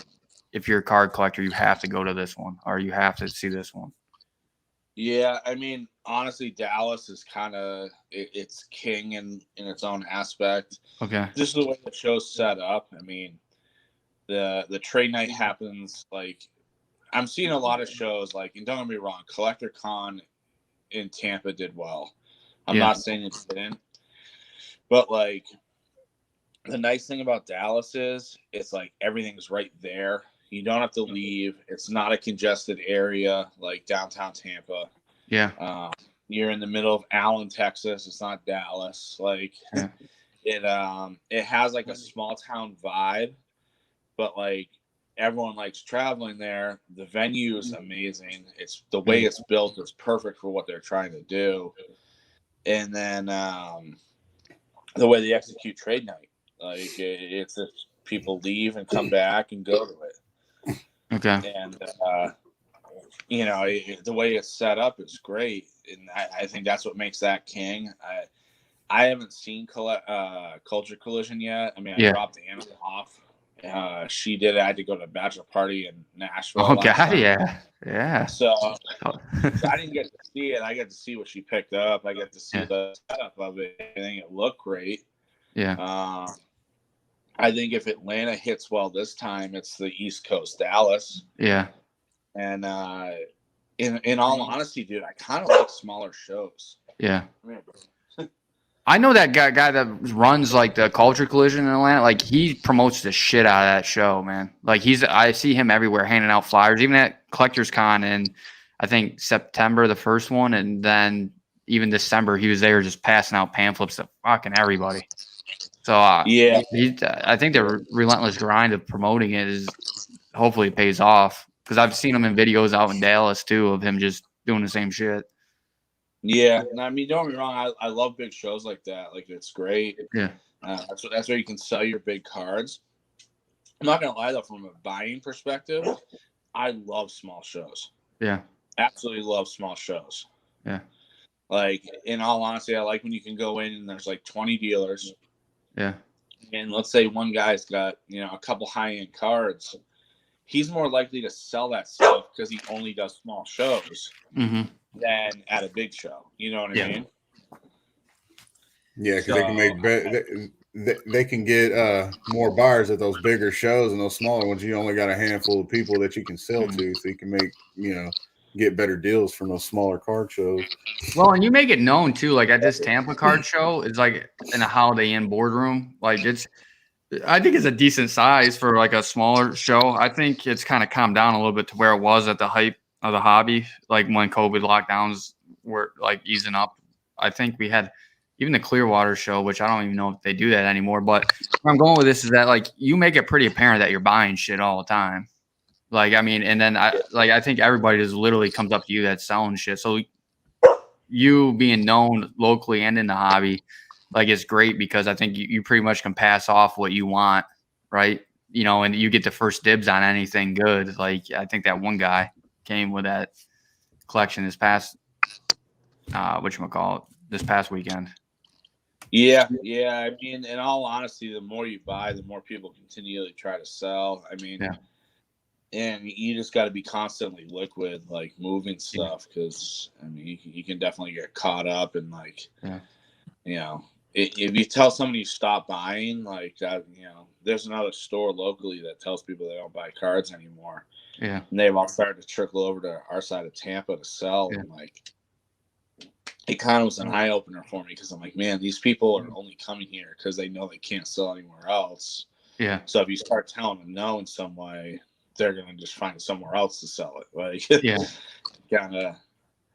if you're a card collector, you have to go to this one or you have to see this one? Yeah, I mean, honestly, Dallas is kind of it's king in its own aspect. Just the way the show's set up. I mean, the trade night happens like. I'm seeing a lot of shows like, and don't get me wrong, Collector Con in Tampa did well. I'm not saying it didn't, but like the nice thing about Dallas is it's like everything's right there. You don't have to leave. It's not a congested area like downtown Tampa. You're in the middle of Allen, Texas. It's not Dallas. Like it has like a small town vibe, but like everyone likes traveling there. The venue is amazing. It's the way it's built is perfect for what they're trying to do. And then the way they execute trade night, like it's just people leave and come back and go to it. And the way it's set up is great, and I think that's what makes that king. I haven't seen Culture Collision yet. I mean, I dropped Anna off. She did it. I had to go to a bachelor party in Nashville. So I didn't get to see it. I got to see what she picked up. I got to see the setup of it. I think it looked great. I think if Atlanta hits well this time, it's the East Coast Dallas. And in all honesty, dude, I kind of like smaller shows. I know that guy that runs like the Culture Collision in Atlanta. Like, he promotes the shit out of that show, man. Like, I see him everywhere handing out flyers, even at Collectors Con in, I think, September, the first one, and then even December, he was there just passing out pamphlets to fucking everybody. So I think the relentless grind of promoting it is hopefully it pays off, because I've seen him in videos out in Dallas too of him just doing the same shit. Yeah, I mean, don't get me wrong. I love big shows like that. Like, it's great. That's where you can sell your big cards. I'm not gonna lie though, from a buying perspective, I love small shows. Absolutely love small shows. Like, in all honesty, I like when you can go in and there's like 20 dealers. And let's say one guy's got a couple high-end cards. He's more likely to sell that stuff because he only does small shows. Than at a big show. You know what I mean? Yeah, because they can make they can get more buyers at those bigger shows, and those smaller ones you only got a handful of people that you can sell to, so you can make get better deals from those smaller card shows. Well, and you make it known too, like at this Tampa card show, it's like in a Holiday Inn boardroom. Like, I think it's a decent size for like a smaller show. I think it's kind of calmed down a little bit to where it was at the hype of the hobby, like when COVID lockdowns were like easing up. I think we had even the Clearwater show, which I don't even know if they do that anymore. But where I'm going with this is that like you make it pretty apparent that you're buying shit all the time. Like, I mean, and then I think everybody just literally comes up to you that's selling shit. So you being known locally and in the hobby, like, it's great because I think you pretty much can pass off what you want, right? you know, and you get the first dibs on anything good. Like I think that one guy came with that collection this past this past weekend. Yeah. I mean, in all honesty, the more you buy, the more people continually try to sell. I mean, and you just got to be constantly liquid, like moving stuff, because I mean, you can definitely get caught up and like, you know, if you tell somebody you stop buying, like that, you know, there's another store locally that tells people they don't buy cards anymore. Yeah, and they've all started to trickle over to our side of Tampa to sell, and like, it kind of was an eye opener for me because I'm like, man, these people are only coming here because they know they can't sell anywhere else. Yeah. So if you start telling them no in some way, they're gonna just find somewhere else to sell it. Like, kind of.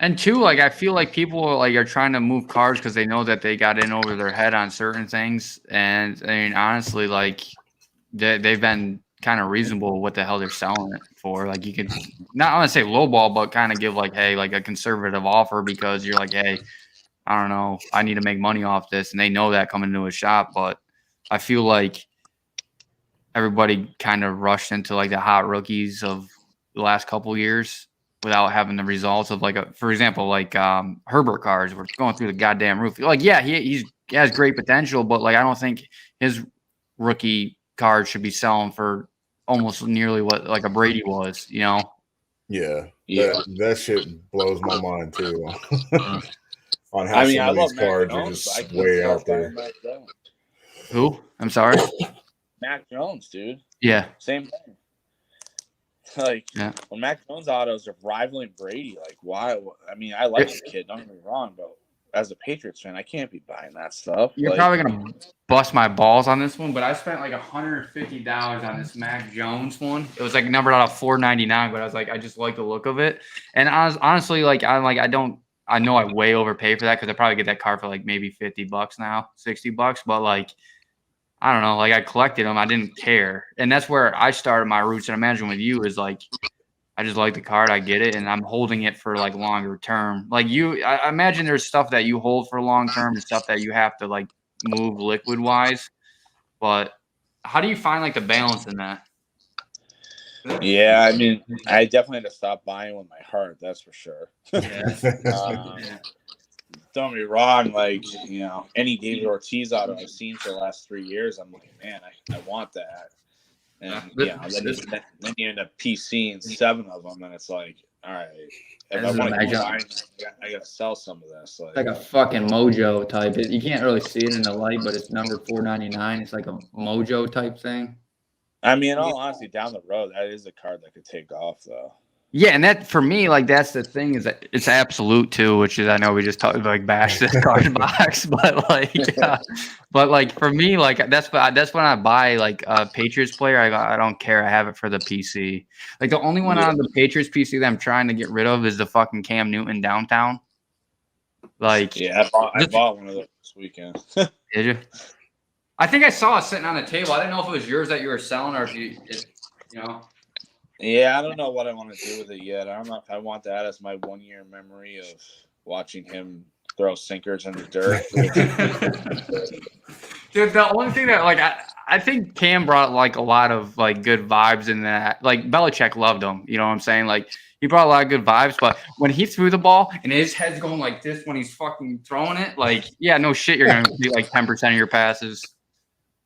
And two, like I feel like people like are trying to move cards because they know that they got in over their head on certain things, and I mean honestly, like they've been kind of reasonable what the hell they're selling it for. Like you could not want to say lowball, but kind of give like, hey, like a conservative offer because you're like, hey, I don't know, I need to make money off this, and they know that coming into a shop. But I feel like everybody kind of rushed into like the hot rookies of the last couple years without having the results of like for example, like Herbert cards were going through the goddamn roof. Like, yeah, he has great potential, but like I don't think his rookie card should be selling for almost nearly what like a Brady was, you know? Yeah. That shit blows my mind too. On how some of these cards are just way out there. Who? I'm sorry. Mac Jones, dude. Yeah. Same thing. Like, when Mac Jones autos are rivaling Brady, like, why? I mean, I like the kid, don't get me wrong, but as a Patriots fan, I can't be buying that stuff. You're probably going to bust my balls on this one, but I spent like $150 on this Mac Jones one. It was like numbered out of $4.99, but I was like, I just like the look of it. And I was honestly like, I know I way overpay for that because I probably get that card for like maybe $50 now, $60, but like, I don't know, like I collected them. I didn't care. And that's where I started my roots. And I imagine with you is like, I just like the card. I get it. And I'm holding it for like longer term. Like I imagine there's stuff that you hold for long term and stuff that you have to like move liquid wise. But how do you find like the balance in that? Yeah, I mean, I definitely had to stop buying with my heart. That's for sure. Don't get me wrong, like, you know, any David Ortiz auto I've seen for the last 3 years, I'm like, man, I want that. And, you know, then you end up PCing 7 of them, and it's like, all right, if I want to keep buying, I got to sell some of this. Like a fucking mojo type. You can't really see it in the light, but it's numbered $4.99. It's like a mojo type thing. I mean, in all honesty, down the road, that is a card that could take off, though. Yeah, and that for me, like that's the thing is that it's absolute too, which is I know we just talked like bash this card box, but like for me, like that's when I buy like a Patriots player. I don't care. I have it for the PC. Like the only one on the Patriots PC that I'm trying to get rid of is the fucking Cam Newton downtown. Like I bought one of those this weekend. Did you? I think I saw it sitting on the table. I didn't know if it was yours that you were selling or if you know. Yeah, I don't know what I want to do with it yet. I don't know if I want that as my 1-year memory of watching him throw sinkers in the dirt. Dude, the only thing that like I think Cam brought like a lot of like good vibes in that. Like Belichick loved him. You know what I'm saying? Like he brought a lot of good vibes, but when he threw the ball and his head's going like this when he's fucking throwing it, like yeah, no shit, you're gonna be like 10% of your passes.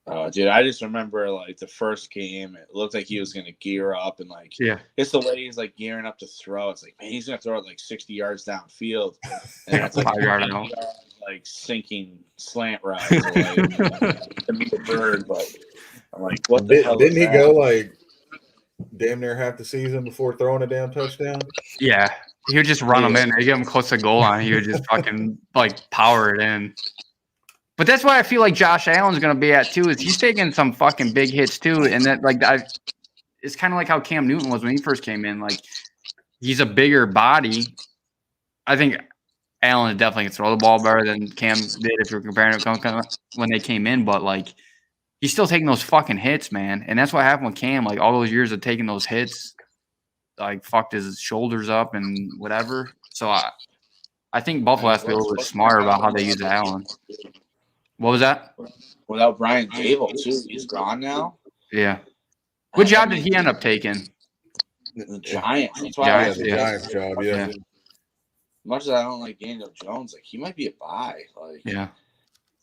Oh, dude, I just remember like the first game, it looked like he was going to gear up and like, it's the way he's like gearing up to throw. It's like, man, he's going to throw it like 60 yards downfield. And it's like, like sinking slant routes to meet the bird. But I'm like, what the hell? Didn't he go like damn near half the season before throwing a damn touchdown? Yeah. He would just run them in. They get him close to goal line. He would just fucking like power it in. But that's why I feel like Josh Allen's going to be at too. Is he's taking some fucking big hits too, and that like it's kind of like how Cam Newton was when he first came in. Like he's a bigger body. I think Allen definitely can throw the ball better than Cam did if you're comparing it when they came in. But like he's still taking those fucking hits, man. And that's what happened with Cam. Like all those years of taking those hits, like fucked his shoulders up and whatever. So I think Buffalo has to be a little bit smarter about how they use Allen. What was that? Without Brian Dable, too. He's gone now. Yeah. What job did he end up taking? The Giants. That's why Giants, the Giants job. Yeah. Much as I don't like Daniel Jones, like he might be a buy. Like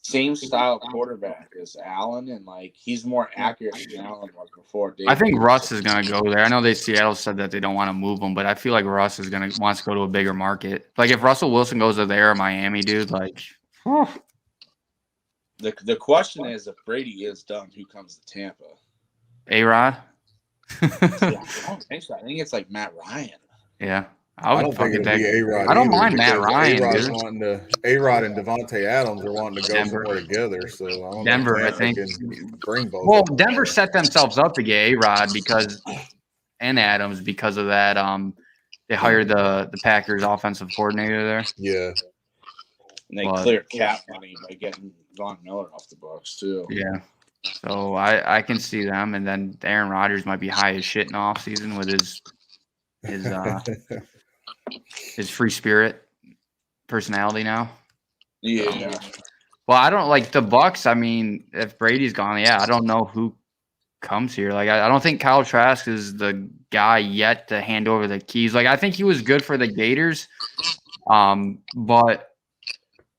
same style quarterback as Allen, and like he's more accurate than Allen was before. I think Russ is gonna go there. I know Seattle said that they don't want to move him, but I feel like Russ is wants to go to a bigger market. Like if Russell Wilson goes to there or Miami, dude, like the question is if Brady is done, who comes to Tampa? A-Rod? Yeah, I don't think so. I think it's like Matt Ryan. Yeah. I don't think it'll be A-Rod. I don't mind Matt Ryan, dude. A-Rod and Devontae Adams are wanting to go somewhere together. So I don't Denver, know I think. can bring both. Well, Denver set themselves up to get A-Rod and Adams because of that. They hired the Packers offensive coordinator there. Yeah. And they cleared cap money by getting Von Miller off the books too. Yeah. So I can see them, and then Aaron Rodgers might be high as shit in the offseason with his free spirit personality now. Yeah. Well, I don't like the Bucks. I mean, if Brady's gone, I don't know who comes here. Like, I don't think Kyle Trask is the guy yet to hand over the keys. Like, I think he was good for the Gators, but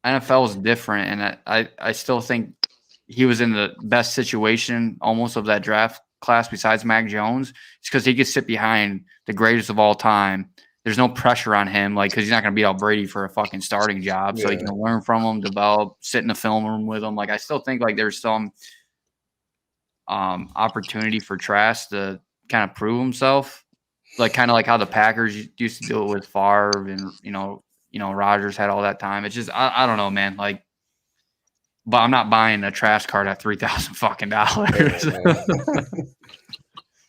NFL is different, and I still think he was in the best situation almost of that draft class besides Mac Jones. It's because he could sit behind the greatest of all time. There's no pressure on him, like, because he's not going to beat out Brady for a fucking starting job. So he can learn from him, develop, sit in the film room with him. Like, I still think like there's some opportunity for Trask to kind of prove himself, like kind of like how the Packers used to do it with Favre and you know Rodgers had all that time. It's just I don't know, man. Like, but I'm not buying a Trask card at $3,000 fucking dollars.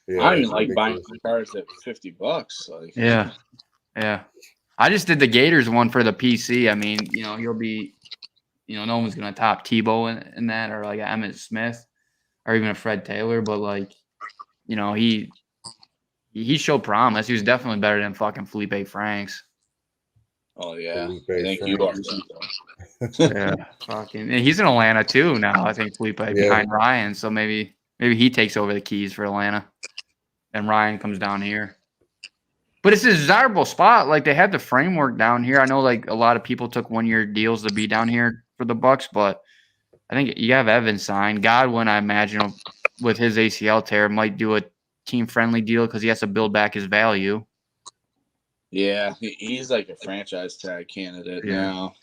I don't even like buying cards at $50. Like, yeah. I just did the Gators one for the PC. I mean, he'll be, no one's gonna top Tebow in that, or like Emmitt Smith, or even a Fred Taylor. But like, he showed promise. He was definitely better than fucking Felipe Franks. Oh yeah, I think you are. Yeah, fucking. And he's in Atlanta too now. I think Felipe behind Ryan, so maybe he takes over the keys for Atlanta, and Ryan comes down here. But it's a desirable spot. Like, they had the framework down here. I know like a lot of people took 1-year deals to be down here for the Bucks, but I think you have Evans signed. Godwin, I imagine, with his ACL tear, might do a team-friendly deal because he has to build back his value. Yeah, he's like a franchise tag candidate now.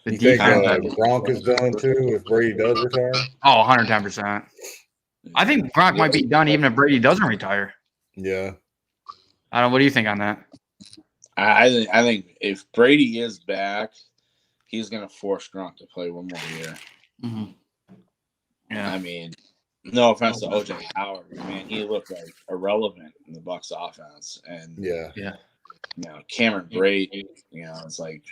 You think Gronk is done too if Brady does retire? Oh, 110%. I think Gronk might be done even if Brady doesn't retire. Yeah. I don't. What do you think on that? I think if Brady is back, he's gonna force Gronk to play one more year. Mm-hmm. Yeah. I mean, no offense to OJ Howard, man, he looked like irrelevant in the Bucs offense, and Cameron Brate, it's like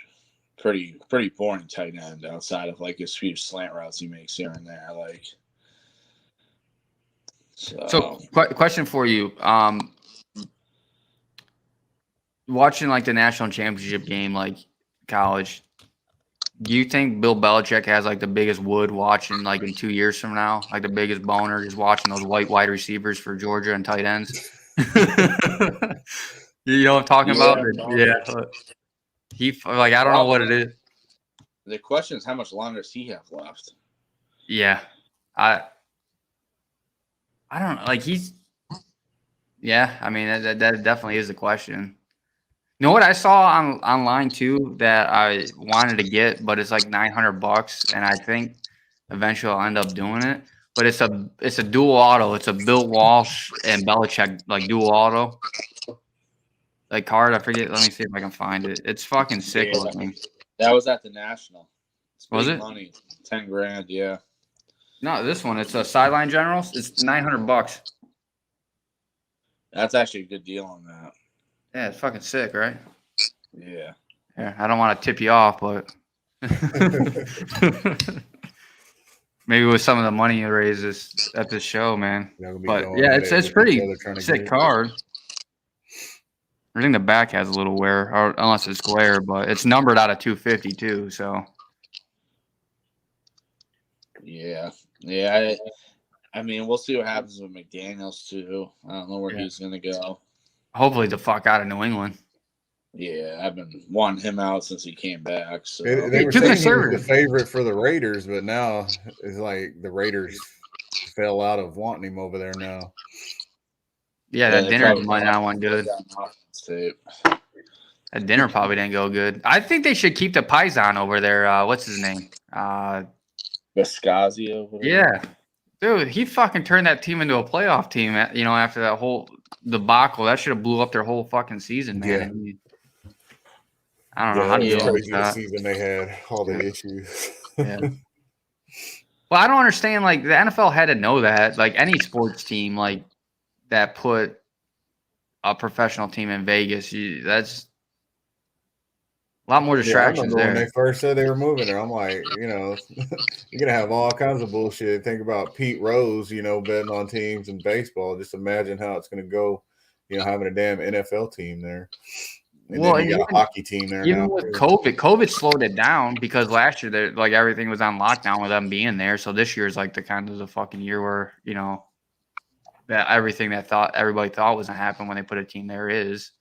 pretty boring tight end outside of like his few slant routes he makes here and there. Like, so question for you. Watching like the national championship game, like college, do you think Bill Belichick has like the biggest wood watching like in 2 years from now, like the biggest boner just watching those white wide receivers for Georgia and tight ends? You know what I'm talking about? Yeah. I don't know what it is. The question is, how much longer does he have left? Yeah. I don't know. Like I mean, that definitely is the question. You know what I saw online too that I wanted to get, but it's like $900, and I think eventually I'll end up doing it. But it's a dual auto. It's a Bill Walsh and Belichick like dual auto. Like card, I forget. Let me see if I can find it. It's fucking sick looking. That was at the National. Was it? Money, $10,000. Yeah. No, this one. It's a Sideline Generals. It's $900. That's actually a good deal on that. Yeah, it's fucking sick, right? Yeah. Yeah, I don't want to tip you off, but maybe with some of the money you raise at this show, man. But yeah, it's pretty sick card. I think the back has a little wear, or unless it's glare, but it's numbered out of 250 too. So yeah. I mean, we'll see what happens with McDaniels too. I don't know where he's gonna go. Hopefully, the fuck out of New England. Yeah, I've been wanting him out since he came back. So They were saying he was the favorite for the Raiders, but now it's like the Raiders fell out of wanting him over there now. Yeah, that dinner might not went good. That dinner probably didn't go good. I think they should keep the Paisan over there. What's his name? Vescazio. Yeah. Dude, he fucking turned that team into a playoff team, after that whole debacle. That should have blew up their whole fucking season, man. Yeah. I mean, I don't know how do you crazy the season they had, all the issues. Yeah. Well, I don't understand. Like, the NFL had to know that. Like, any sports team, like, that put a professional team in Vegas, that's a lot more distractions there. When they first said they were moving there, I'm like, you're gonna have all kinds of bullshit. Think about Pete Rose, betting on teams in baseball. Just imagine how it's gonna go, having a damn NFL team there. And then you got a hockey team there even now. With COVID slowed it down because last year everything was on lockdown with them being there. So this year is like the fucking year where, that everything that everybody thought was gonna happen when they put a team there is.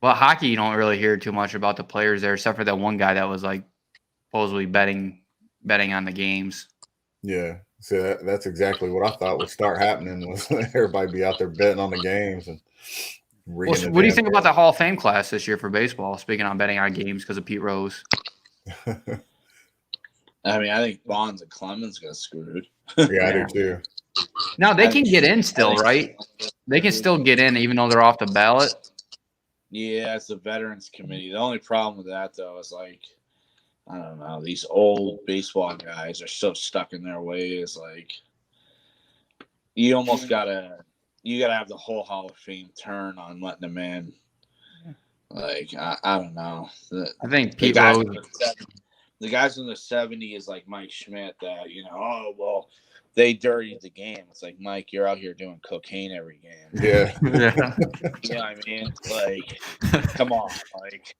Well, hockey, you don't really hear too much about the players there, except for that one guy that was like supposedly betting on the games. Yeah, so that's exactly what I thought would start happening was everybody be out there betting on the games and. Well, what do you think about the Hall of Fame class this year for baseball? Speaking on betting on games because of Pete Rose. I mean, I think Bonds and Clemens got screwed. Yeah, I do too. Now they can get in still, right? They can still get in even though they're off the ballot. Yeah, it's the Veterans Committee. The only problem with that though is like, I don't know, these old baseball guys are so stuck in their ways. Like, you almost gotta have the whole Hall of Fame turn on letting them in. Like, I don't know. I think Pete Rose. The guys in the 70s, like Mike Schmidt, that, they dirtied the game. It's like, Mike, you're out here doing cocaine every game. Yeah. Yeah. You know what I mean? Like, come on. Like,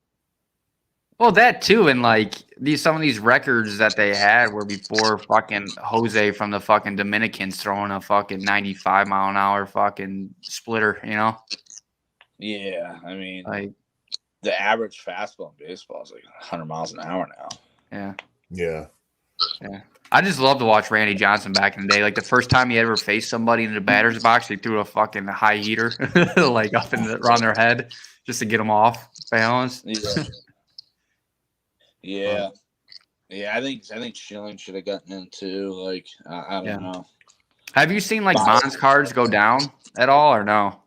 well, that too, and like some of these records that they had were before fucking Jose from the fucking Dominicans throwing a fucking 95-mile-an-hour fucking splitter, Yeah, I mean, like the average fastball in baseball is like 100 miles an hour now. Yeah. Yeah. Yeah. I just love to watch Randy Johnson back in the day. Like the first time he ever faced somebody in the batter's box, he threw a fucking high heater like up around their head just to get them off balance. Yeah. Yeah, I think Schilling should have gotten in too. Like, I don't know. Have you seen like Bonds cards go down at all or no?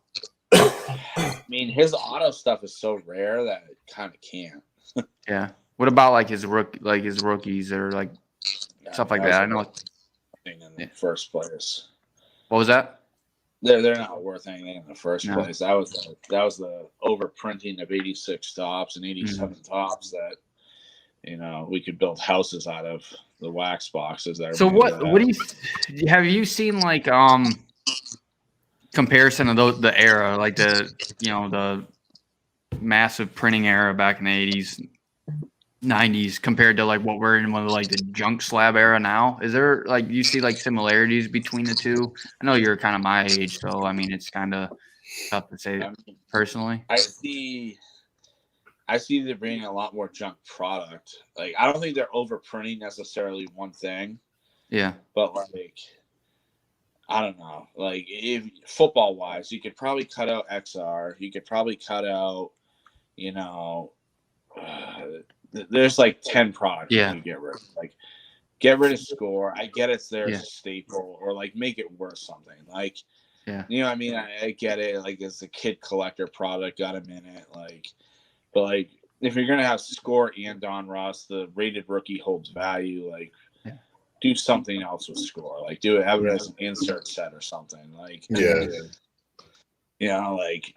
I mean, his auto stuff is so rare that it kind of can't. Yeah. What about like his rookies or like stuff like that? I know in the first place. What was that? They're not worth anything in the first place. That was the overprinting of 86 tops and 87 tops that we could build houses out of the wax boxes that are. So what do you have you seen like comparison of the era, like the massive printing era back in the 80s, 90s compared to like what we're in with like the junk slab era now? Is there like you see like similarities between the two? I know you're kind of my age, so I mean it's kind of tough to say personally. I see there being a lot more junk product. Like, I don't think they're overprinting necessarily one thing. Yeah. But like, I don't know. Like, if football wise, you could probably cut out XR. You could probably cut out, there's like 10 products you can get rid of. Like, get rid of Score. I get it's there as a staple, or like make it worth something. Like, you know what I mean? I get it. Like, it's a kid collector product, got him in it. Like, but like, if you're gonna have Score and Don Ross, the rated rookie holds value. Like, do something else with Score. Like, have it as an insert set or something. Like, like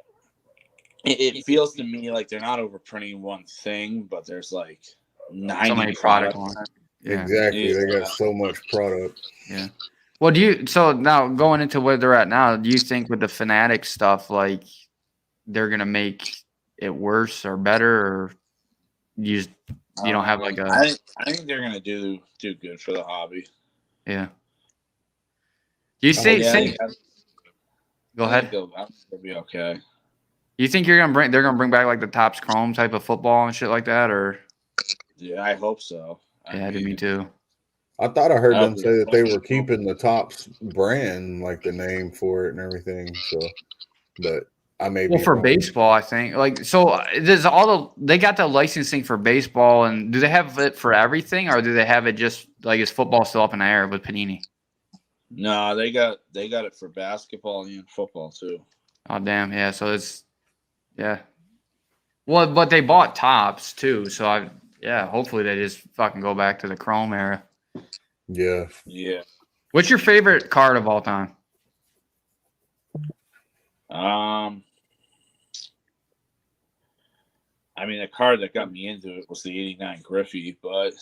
it feels to me like they're not overprinting one thing, but there's like 90 so many product lines. Exactly, they got so much product. Yeah. Well, so now going into where they're at now, do you think with the Fanatic stuff, like they're gonna make it worse or better, or you don't have like a? I think they're gonna do good for the hobby. Yeah. Do you think? Yeah, Go ahead. It'll be okay. You think they're gonna bring back like the Topps Chrome type of football and shit like that, or? Yeah, I hope so. Yeah, me too. I thought I heard them say that they were keeping the Topps brand, like the name for it and everything. So, but I may be for wrong. baseball, I think there's they got the licensing for baseball, and do they have it for everything, or do they have it just like is football still up in the air with Panini? No, they got it for basketball and football too. Oh damn, yeah. So it's Well, but they bought Topps too, so hopefully they just fucking go back to the Chrome era. Yeah. Yeah. What's your favorite card of all time? I mean, the card that got me into it was the '89 Griffey, but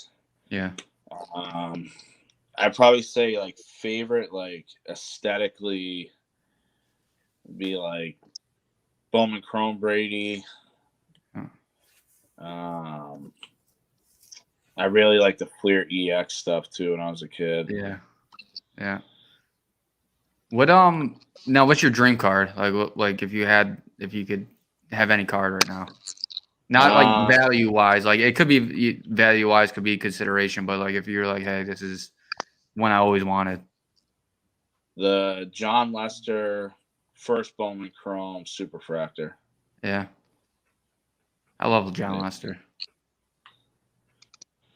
I'd probably say like favorite, like aesthetically, would be like Bowman Chrome Brady. I really like the Fleer EX stuff too when I was a kid. Yeah. What now? What's your dream card? Like if you could have any card right now, not like value wise. Like it could be value wise, could be consideration, but like if you're like, hey, this is one I always wanted. The John Lester first Bowman Chrome Superfractor. Yeah, I love John Lester.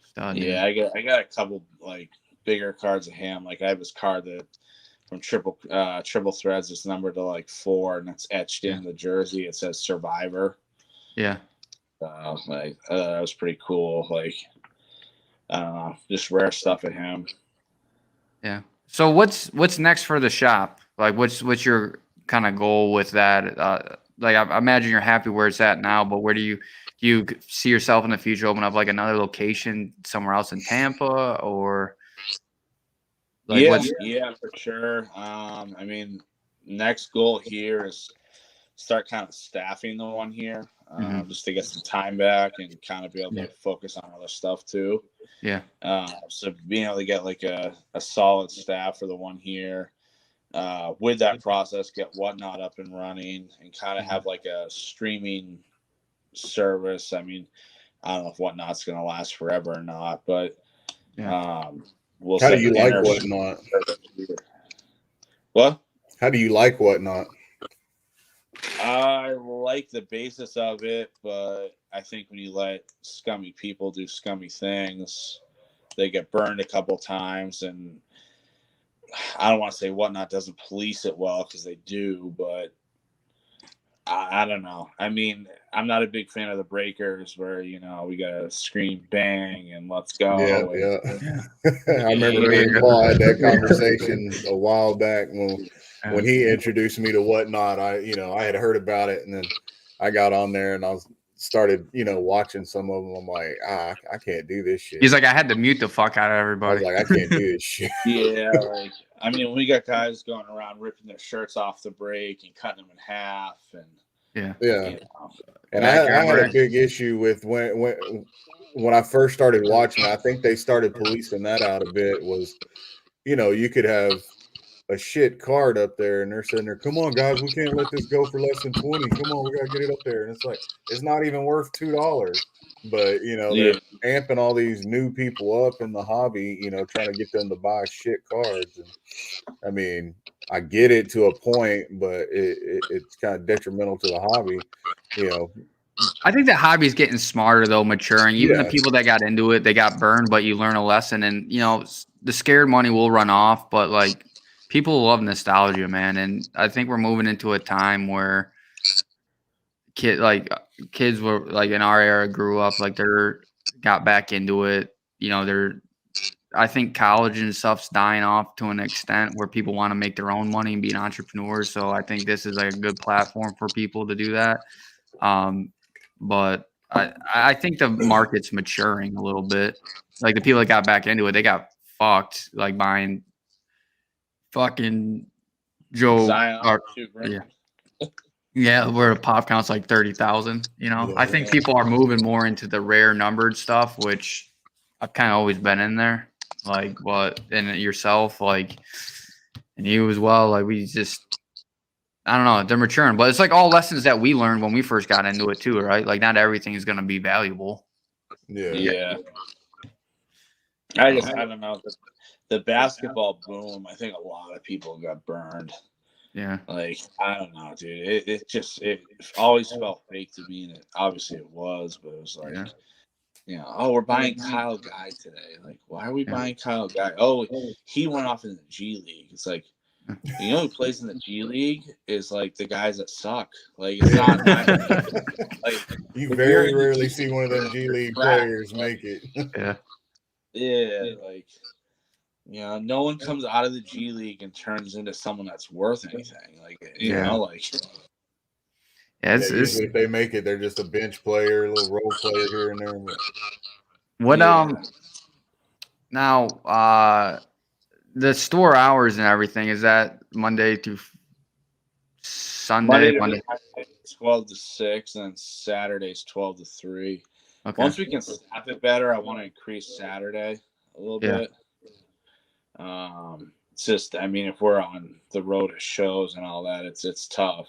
Stud, yeah, I got a couple like bigger cards of him. Like I have this card that from triple threads is numbered to like 4, and it's etched in the jersey. It says Survivor. Yeah. That was pretty cool. Like, just rare stuff of him. Yeah. So what's next for the shop? Like, what's your kind of goal with that? Like, I imagine you're happy where it's at now, but where do you see yourself in the future? Open up like another location somewhere else in Tampa, or? Like yeah, for sure. I mean, next goal here is start kind of staffing the one here, just to get some time back and kind of be able to focus on other stuff too. Yeah. So being able to get like a solid staff for the one here, with that process, get Whatnot up and running, and kind of have like a streaming service. I mean, I don't know if Whatnot's going to last forever or not, but we'll How do you like Whatnot? What? How do you like Whatnot? I like the basis of it, but I think when you let scummy people do scummy things, they get burned a couple times. And I don't want to say Whatnot doesn't police it well, because they do, but I don't know. I mean, I'm not a big fan of the breakers where, we got to scream bang and let's go. Yeah. I remember me and Paul had that conversation a while back when he introduced me to Whatnot. I had heard about it, and then I got on there and I started, watching some of them. I'm like, I can't do this shit. He's like, I had to mute the fuck out of everybody. I was like, I can't do this shit. Yeah, like, I mean, we got guys going around ripping their shirts off the break and cutting them in half, and and I had a big issue with when I first started watching. I think they started policing that out a bit. Was you could have a shit card up there, and they're sitting there, come on guys, we can't let this go for less than 20. Come on, we gotta get it up there. And it's like, it's not even worth $2. But they're amping all these new people up in the hobby, trying to get them to buy shit cards. And I mean, I get it to a point, but it's kind of detrimental to the hobby. I think the hobby's getting smarter though, maturing. Even the people that got into it, they got burned, but you learn a lesson. And the scared money will run off, but like people love nostalgia, man. And I think we're moving into a time where kids were like in our era grew up, like they're got back into it. I think college and stuff's dying off to an extent where people want to make their own money and be an entrepreneur. So I think this is like a good platform for people to do that. But I think the market's maturing a little bit. Like the people that got back into it, they got fucked, like buying fucking Joe. Where a pop count's like 30,000. I think people are moving more into the rare numbered stuff, which I've kind of always been in there. Like, and yourself, like, and you as well. Like we just, I don't know, they're maturing, but it's like all lessons that we learned when we first got into it too, right? Like not everything is going to be valuable. Yeah. I don't know. The basketball boom, I think a lot of people got burned. Yeah. Like, I don't know, dude. It always felt fake to me, and obviously it was, but it was like, oh, we're buying Kyle Guy today. Like, why are we buying Kyle Guy? Oh, he went off in the G League. It's like, who plays in the G League is like the guys that suck. Like, it's not like you very rarely see one of them G League players make it. Yeah, like, no one comes out of the G League and turns into someone that's worth anything. Like, usually if they make it, they're just a bench player, a little role player here and there. What now the store hours and everything, is that Monday through Sunday? Monday 12 to 6, and then Saturday's 12 to 3. Okay. Once we can staff it better, I want to increase Saturday a little bit. It's just, I mean, if we're on the road at shows and all that, it's tough.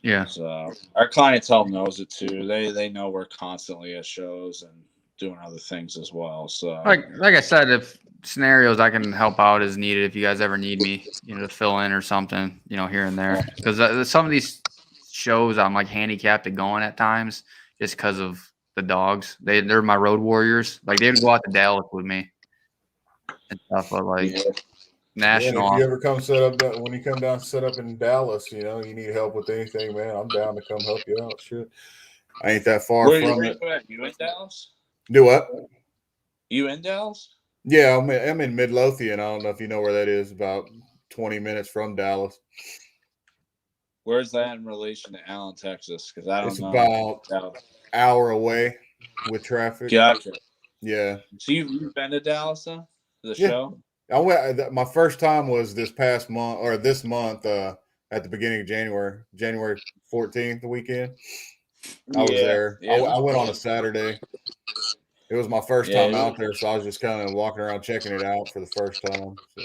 Yeah. So our clientele knows it too. They know we're constantly at shows and doing other things as well. So like I said, if scenarios I can help out as needed, if you guys ever need me, to fill in or something, here and there, because some of these shows I'm like handicapped at going at times just because of the dogs. They're my road warriors. Like they'd go out to Dallas with me and stuff, but like national. If you ever come when you come down set up in Dallas, you need help with anything, man, I'm down to come help you out. Shit, I ain't that far from it. You in Dallas? Do what? You in Dallas? Yeah, I'm in Midlothian. I don't know if you know where that is. About 20 minutes from Dallas. Where's that in relation to Allen, Texas? Because I don't know. It's about an hour away with traffic. Gotcha. Yeah. So you've been to Dallas, though? The show? I went. My first time was this past month, or this month, at the beginning of January 14th, the weekend. I was there. I went on a Saturday. It was my first time out there, so I was just kind of walking around checking it out for the first time. So.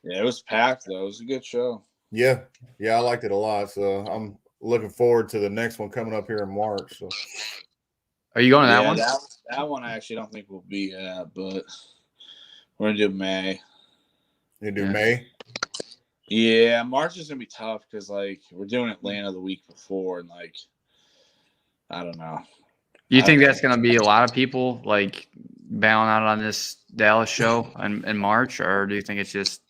Yeah, it was packed though. It was a good show. Yeah, I liked it a lot. So I'm looking forward to the next one coming up here in March. So, are you going to that one? That one I actually don't think we'll be at, but we're gonna do May. You do May? Yeah, March is gonna be tough because like we're doing Atlanta the week before, and like I don't know. You think that's gonna be a lot of people like bailing out on this Dallas show in March, or do you think it's just?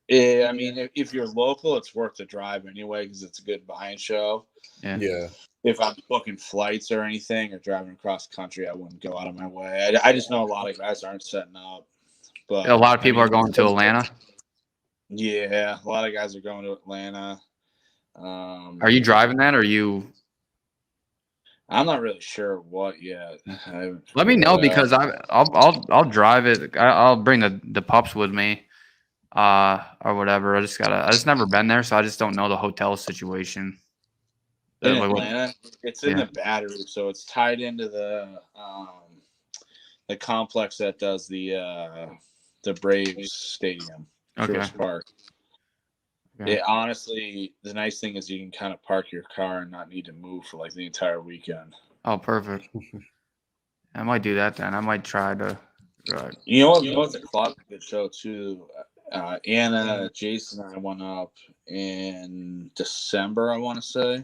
Yeah, I mean, if you're local, it's worth the drive anyway because it's a good buying show. Yeah. If I'm booking flights or anything or driving across country, I wouldn't go out of my way. I just know a lot of guys aren't setting up. But a lot of people are going to Atlanta. Yeah, a lot of guys are going to Atlanta. Are you driving that, or are you? I'm not really sure what yet. Let me know because I'll drive it. I'll bring the pups with me, or whatever. I just never been there, so I just don't know the hotel situation. In Atlanta, it's in the Battery, so it's tied into the complex that does the Braves stadium, Truist Park. Okay. Honestly, the nice thing is you can kind of park your car and not need to move for like the entire weekend. Oh, perfect. I might do that then. I might try to. You know what's a good show too? Anna, Jason, and I went up in December. I want to say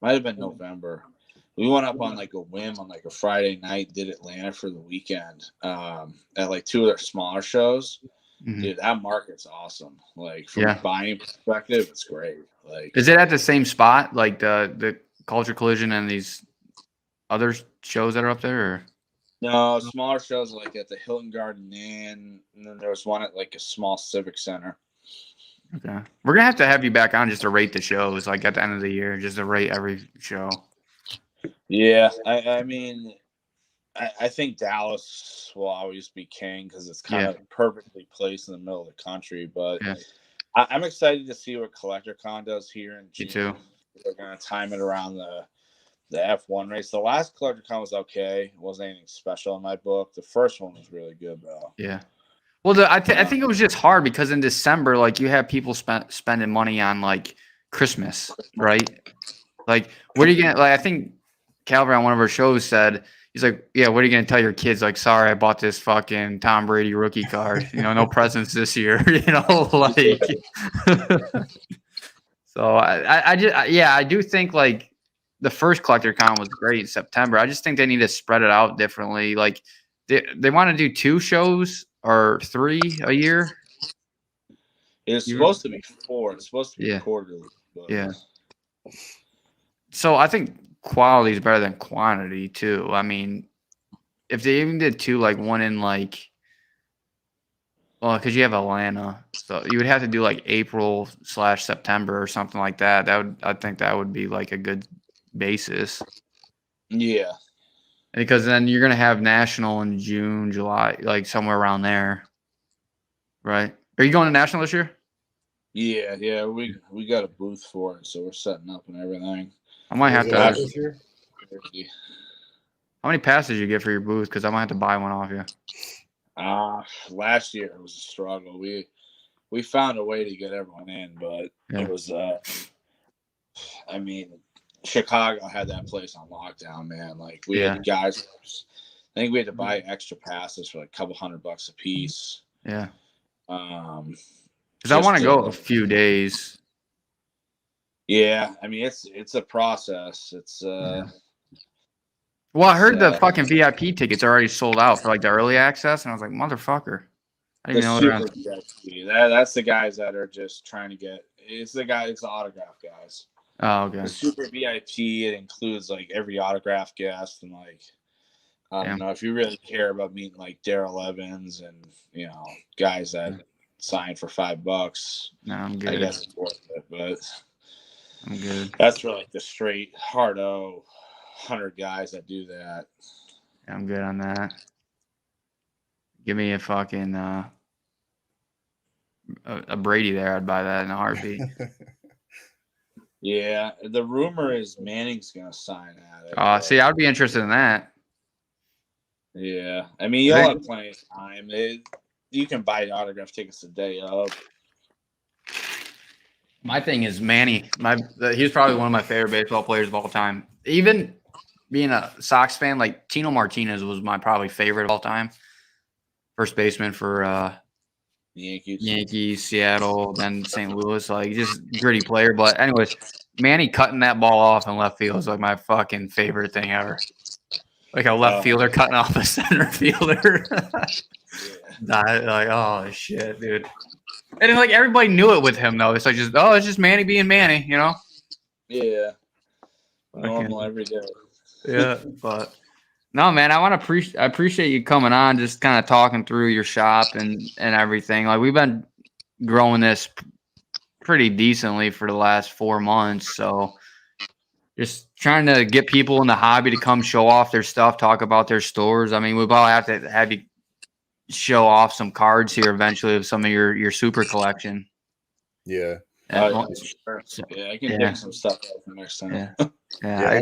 might have been November. We went up on like a whim on like a Friday night. Did Atlanta for the weekend at like two of their smaller shows. Mm-hmm. Dude, that market's awesome. Like from a buying perspective, it's great. Like, is it at the same spot, like the Culture Collision and these other shows that are up there? Or? No, smaller shows like at the Hilton Garden Inn, and then there was one at like a small civic center. Okay, we're gonna have you back on just to rate the shows, like at the end of the year, just to rate every show. Yeah, I mean, I think Dallas will always be king because it's kind of perfectly placed in the middle of the country. But I'm excited to see what Collector Con does here in June. Me too. They're going to time it around the F1 race. The last Collector Con was okay. It wasn't anything special in my book. The first one was really good, though. Yeah. Well, I think it was just hard because in December, like you have people spending money on like Christmas, right? Like, what are you gonna like? I think Calvin on one of our shows said he's like, "Yeah, what are you gonna tell your kids? Like, sorry, I bought this fucking Tom Brady rookie card. No presents this year. Like." So I do think like the first collector con was great in September. I just think they need to spread it out differently. Like, they want to do 2 shows or 3 a year. It's supposed to be 4. It's supposed to be Yeah. quarterly. But... Yeah. So I think quality is better than quantity too. I mean, if they even did 2, like one in like, well, because you have Atlanta, so you would have to do like April/September or something like that. I think that would be like a good basis. Yeah. Because then you're gonna have national in June, July, like somewhere around there, right? Are you going to national this year? Yeah. We got a booth for it, so we're setting up and everything. I might have to. This year? How many passes you get for your booth? Because I might have to buy one off you. Last year it was a struggle. We found a way to get everyone in, but it was I mean, Chicago had that place on lockdown, man. Like we had guys, I think we had to buy extra passes for like a couple $100 a piece. Yeah. Because I want to go a few days. Yeah, I mean it's a process. It's Well, I heard the fucking VIP tickets are already sold out for like the early access, and I was like, motherfucker. I didn't even know VIP. That's the guys that are just trying to get. It's the autograph guys. Oh, okay. The super VIP, it includes like every autograph guest and like I don't know if you really care about meeting like Darrell Evans and guys that sign for $5. No, I'm good. I guess it's worth it, but I'm good. That's for like the straight hard 100 guys that do that. I'm good on that. Give me a fucking a Brady there. I'd buy that in a heartbeat. Yeah, the rumor is Manning's gonna sign at it. See, I'd be interested in that. Yeah, I mean you'll have plenty of time. You can buy autograph tickets the day of. My thing is Manny. He's probably one of my favorite baseball players of all time. Even being a Sox fan, like Tino Martinez was my probably favorite of all time. First baseman for Yankees, Seattle, then St. Louis. Like just gritty player. But anyways, Manny cutting that ball off in left field is like my fucking favorite thing ever. Like a left fielder cutting off a center fielder. Like, oh shit, dude. And then, like everybody knew it with him though. It's like it's just Manny being Manny, Yeah. Normal every day. Yeah, but no, man, I appreciate you coming on, just kind of talking through your shop and everything. Like we've been growing this pretty decently for the last 4 months, so just trying to get people in the hobby to come show off their stuff, talk about their stores. I mean, we probably have to have you show off some cards here eventually of some of your super collection. Yeah. Yeah, I can dig some stuff out for next time. Yeah.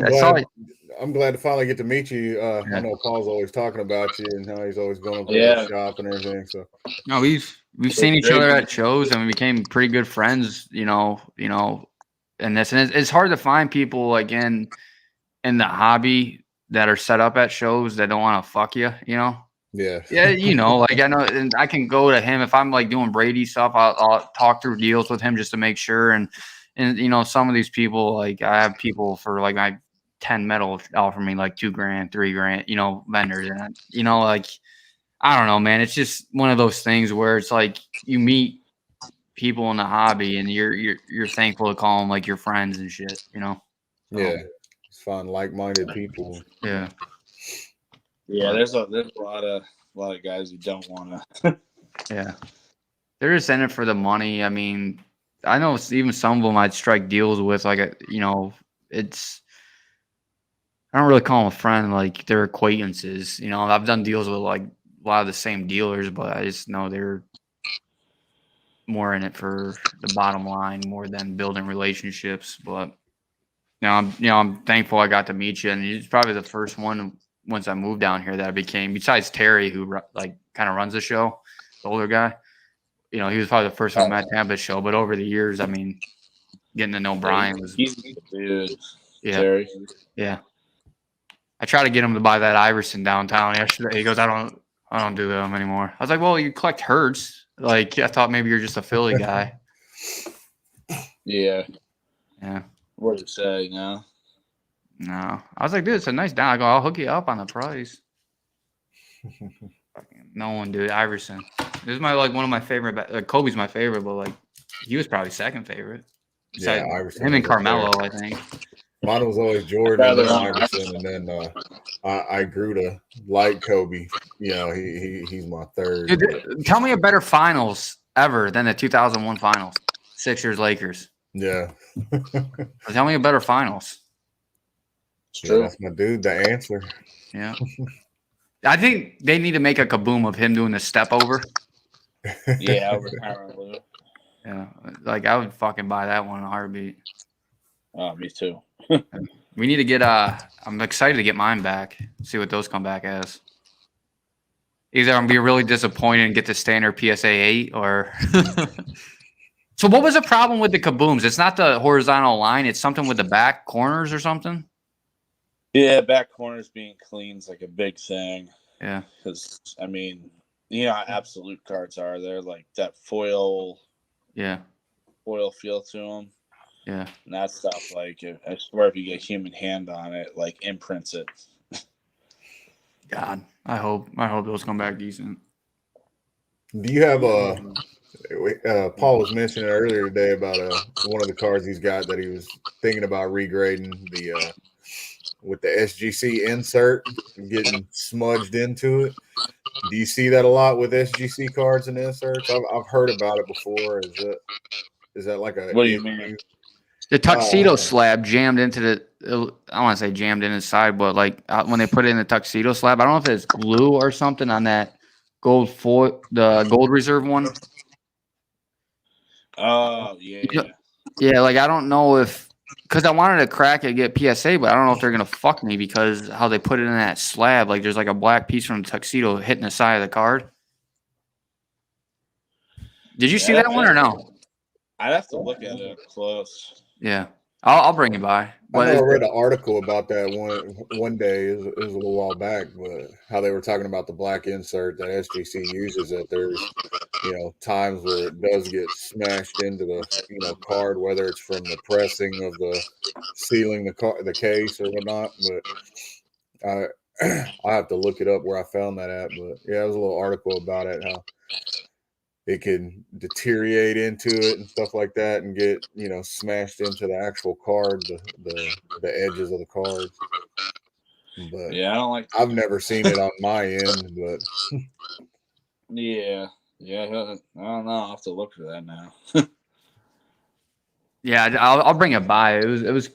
I'm glad to finally get to meet you. I know Paul's always talking about you and how he's always going over to the shop and everything. So no, we've seen each other at shows and we became pretty good friends, and it's hard to find people like in the hobby that are set up at shows that don't want to fuck you, Yeah. Like I know, and I can go to him if I'm like doing Brady stuff. I'll talk through deals with him just to make sure. And some of these people, like I have people for like my 10 metal offer me like $2,000, $3,000, vendors, and like I don't know, man. It's just one of those things where it's like you meet people in the hobby and you're thankful to call them like your friends and shit, Yeah, it's fun, like-minded people. Yeah. Yeah, there's a lot of guys who don't want to. Yeah, they're just in it for the money. I mean, I know even some of them I'd strike deals with. Like, it's I don't really call them a friend. Like they're acquaintances. I've done deals with like a lot of the same dealers, but I just know they're more in it for the bottom line more than building relationships. But I'm thankful I got to meet you, and he's probably the first one once I moved down here that I became, besides Terry, who like kind of runs the show, the older guy. He was probably the first one at Tampa's show, but over the years, I mean, getting to know Brian was he's a dude. yeah, Terry. yeah. I tried to get him to buy that Iverson downtown yesterday. He goes, I don't do them anymore. I was like, well, you collect Hertz. Like, I thought maybe you're just a Philly guy. Yeah. Yeah. What did you say? No. No. I was like, dude, it's a nice down. I go, I'll hook you up on the price. No one, dude. Iverson. This is one of my favorite. Kobe's my favorite, but like, he was probably second favorite. Yeah, Iverson. Him and Carmelo, I think. Mine was always Jordan and then Iverson, and then I grew to like Kobe. He's my third. Dude, tell me a better finals ever than the 2001 finals. Sixers Lakers. Yeah. Tell me a better finals. It's true. Yeah, that's my dude. The answer. Yeah. I think they need to make a kaboom of him doing the step over. Yeah, over Kyron. Yeah, like I would fucking buy that one in a heartbeat. Oh, me too. We need to get I'm excited to get mine back. See what those come back as. Either I'm gonna be really disappointed and get the standard PSA 8 or So what was the problem with the kabooms? It's not the horizontal line, it's something with the back corners or something? Yeah, back corners being clean is like a big thing. Yeah. Because I mean, how absolute cards are. They're like that foil feel to them. Yeah. And that stuff, like, I swear if you get a human hand on it, like, imprints it. God, I hope those come back decent. Do you have Paul was mentioning earlier today about one of the cards he's got that he was thinking about regrading with the SGC insert getting smudged into it. Do you see that a lot with SGC cards and inserts? I've heard about it before. Is that like a? What do you mean? The tuxedo slab jammed into the. I don't want to say jammed in inside, but like when they put it in the tuxedo slab, I don't know if it's glue or something on that gold foil, the gold reserve one. Oh yeah. Yeah, like I don't know if because I wanted to crack it, get PSA, but I don't know if they're gonna fuck me because how they put it in that slab. Like there's like a black piece from the tuxedo hitting the side of the card. Did you see that one or no? I'd have to look at it up close. Yeah, I'll bring it by. But I read an article about that one day. It was a little while back, but how they were talking about the black insert that SGC uses. That there's times where it does get smashed into the card, whether it's from the pressing of the sealing the case or whatnot. But I have to look it up where I found that at. But yeah, there was a little article about it how it can deteriorate into it and stuff like that and get smashed into the actual card, the edges of the cards. But yeah, I don't like. I've never seen it on my end, but yeah, I don't know. I'll have to look for that now. Yeah, I'll bring it by. It was.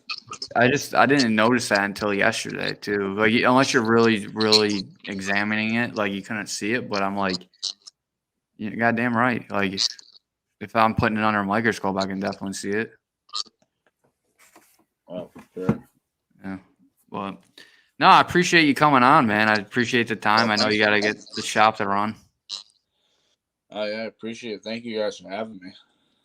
I didn't notice that until yesterday too. Like unless you're really really examining it, like you couldn't see it. But I'm like. You're goddamn right. Like, if I'm putting it under a microscope, I can definitely see it. Oh, sure. Yeah. Well, no, I appreciate you coming on, man. I appreciate the time. I know you got to get the shop to run. Oh, yeah, I appreciate it. Thank you guys for having me.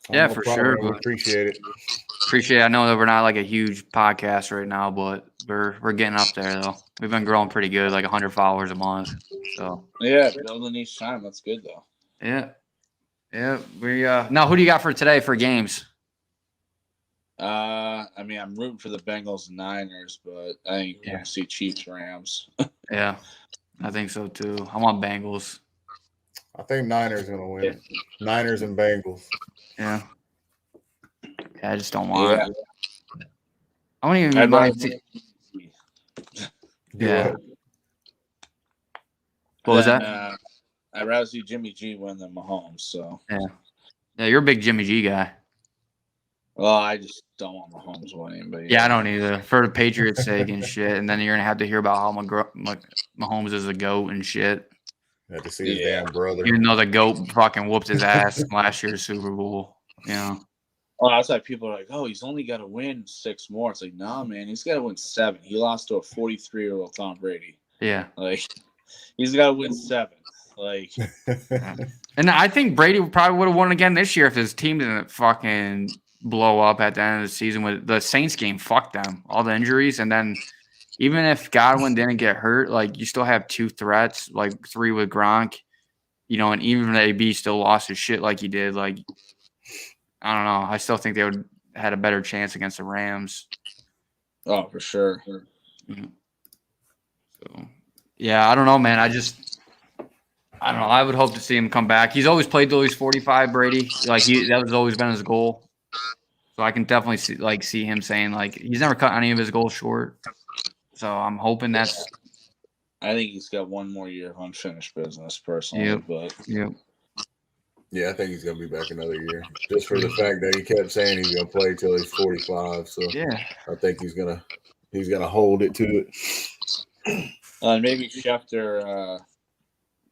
Yeah, no for problem. sure. We appreciate it. I know that we're not like a huge podcast right now, but we're getting up there, though. We've been growing pretty good, like 100 followers a month. So yeah, building each time. That's good, though. Yeah. We now who do you got for today for games? I mean, I'm rooting for the Bengals and Niners, but I think you're gonna see Chiefs Rams. Yeah, I think so too. I want Bengals. I think Niners gonna win. Yeah. Niners and Bengals. Yeah. I just don't want. Yeah. I won't even mind. Yeah. What was that? I'd rather see Jimmy G win than Mahomes. So yeah, you're a big Jimmy G guy. Well, I just don't want Mahomes winning, but yeah, I don't either for the Patriots' sake and shit. And then you're gonna have to hear about how Mahomes is a goat and shit. Had to see his damn brother. Even though the goat fucking whooped his ass last year's Super Bowl. Well, that's why people are like, "Oh, he's only got to win 6 more." It's like, nah, man, he's got to win 7. He lost to a 43-year-old Tom Brady. Yeah, like he's got to win 7. Like, Yeah. And I think Brady probably would have won again this year if his team didn't fucking blow up at the end of the season with the Saints game. Fuck them, all the injuries, and then even if Godwin didn't get hurt, like you still have 2 threats, like 3 with Gronk, and even if AB still lost his shit like he did, like I don't know, I still think they would had a better chance against the Rams. oh, for sure. So yeah, I don't know, man. I don't know. I would hope to see him come back. He's always played till he's 45, Brady. Like that was always been his goal. So I can definitely see him saying like he's never cut any of his goals short. So I'm hoping that's. I think he's got one more year of unfinished business, personally. Yep. But yeah, I think he's gonna be back another year, just for the fact that he kept saying he's gonna play till he's 45. So yeah, I think he's gonna hold it to it. Maybe Schefter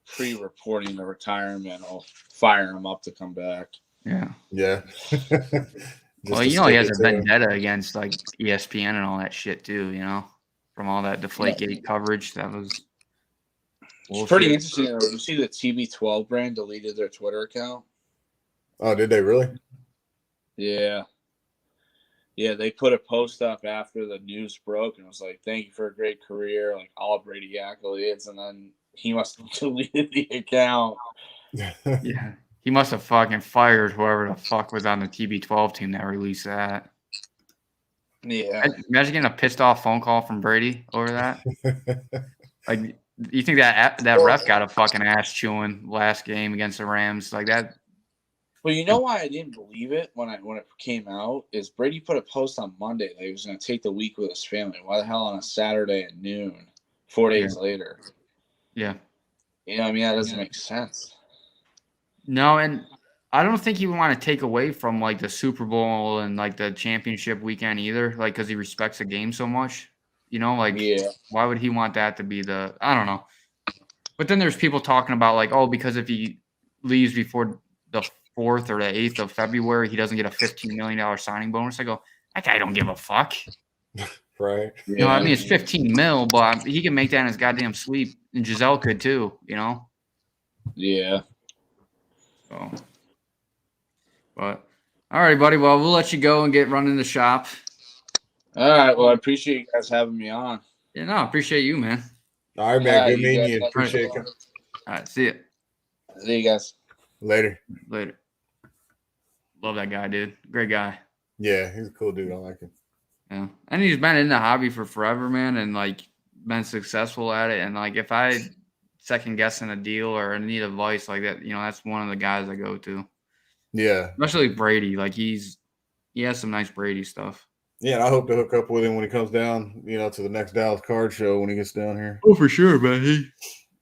pre-reporting the retirement will fire him up to come back. Yeah. Yeah. Well, he has a vendetta against like ESPN and all that shit too. From all that Deflategate coverage, that was. It's pretty interesting. You see the TB12 brand deleted their Twitter account? Oh, did they really? Yeah. Yeah, they put a post up after the news broke and it was like, thank you for a great career, like all Brady accolades. And then he must have deleted the account. Yeah. He must have fucking fired whoever the fuck was on the TB12 team that released that. Yeah. Imagine getting a pissed off phone call from Brady over that. Like, you think that ref got a fucking ass chewing last game against the Rams like that? Well, you know why I didn't believe it when it came out is Brady put a post on Monday that he was going to take the week with his family. Why the hell on a Saturday at noon, 4 days later? Yeah. I mean, that doesn't make sense. No, and I don't think he would want to take away from like the Super Bowl and like the championship weekend either, like because he respects the game so much. Why would he want that to be I don't know. But then there's people talking about like, oh, because if he leaves before the 4th or the 8th of February, he doesn't get a $15 million signing bonus. I go, that guy don't give a fuck. Right. Yeah. I mean, it's 15 mil, but he can make that in his goddamn sleep. And Giselle could too, Yeah. So, but all right, buddy. Well, we'll let you go and get running the shop. All right. Well, I appreciate you guys having me on. Yeah, no, I appreciate you, man. All right, man. Good meeting you. Appreciate it. All right, see ya. See you guys. Later. Love that guy, dude. Great guy. Yeah, he's a cool dude. I like him. Yeah, and he's been in the hobby for forever, man, and like been successful at it. And like, if I second guessing a deal or need advice like that, that's one of the guys I go to. Yeah, especially Brady. Like he has some nice Brady stuff. Yeah, and I hope to hook up with him when he comes down, to the next Dallas card show when he gets down here. Oh, for sure, man.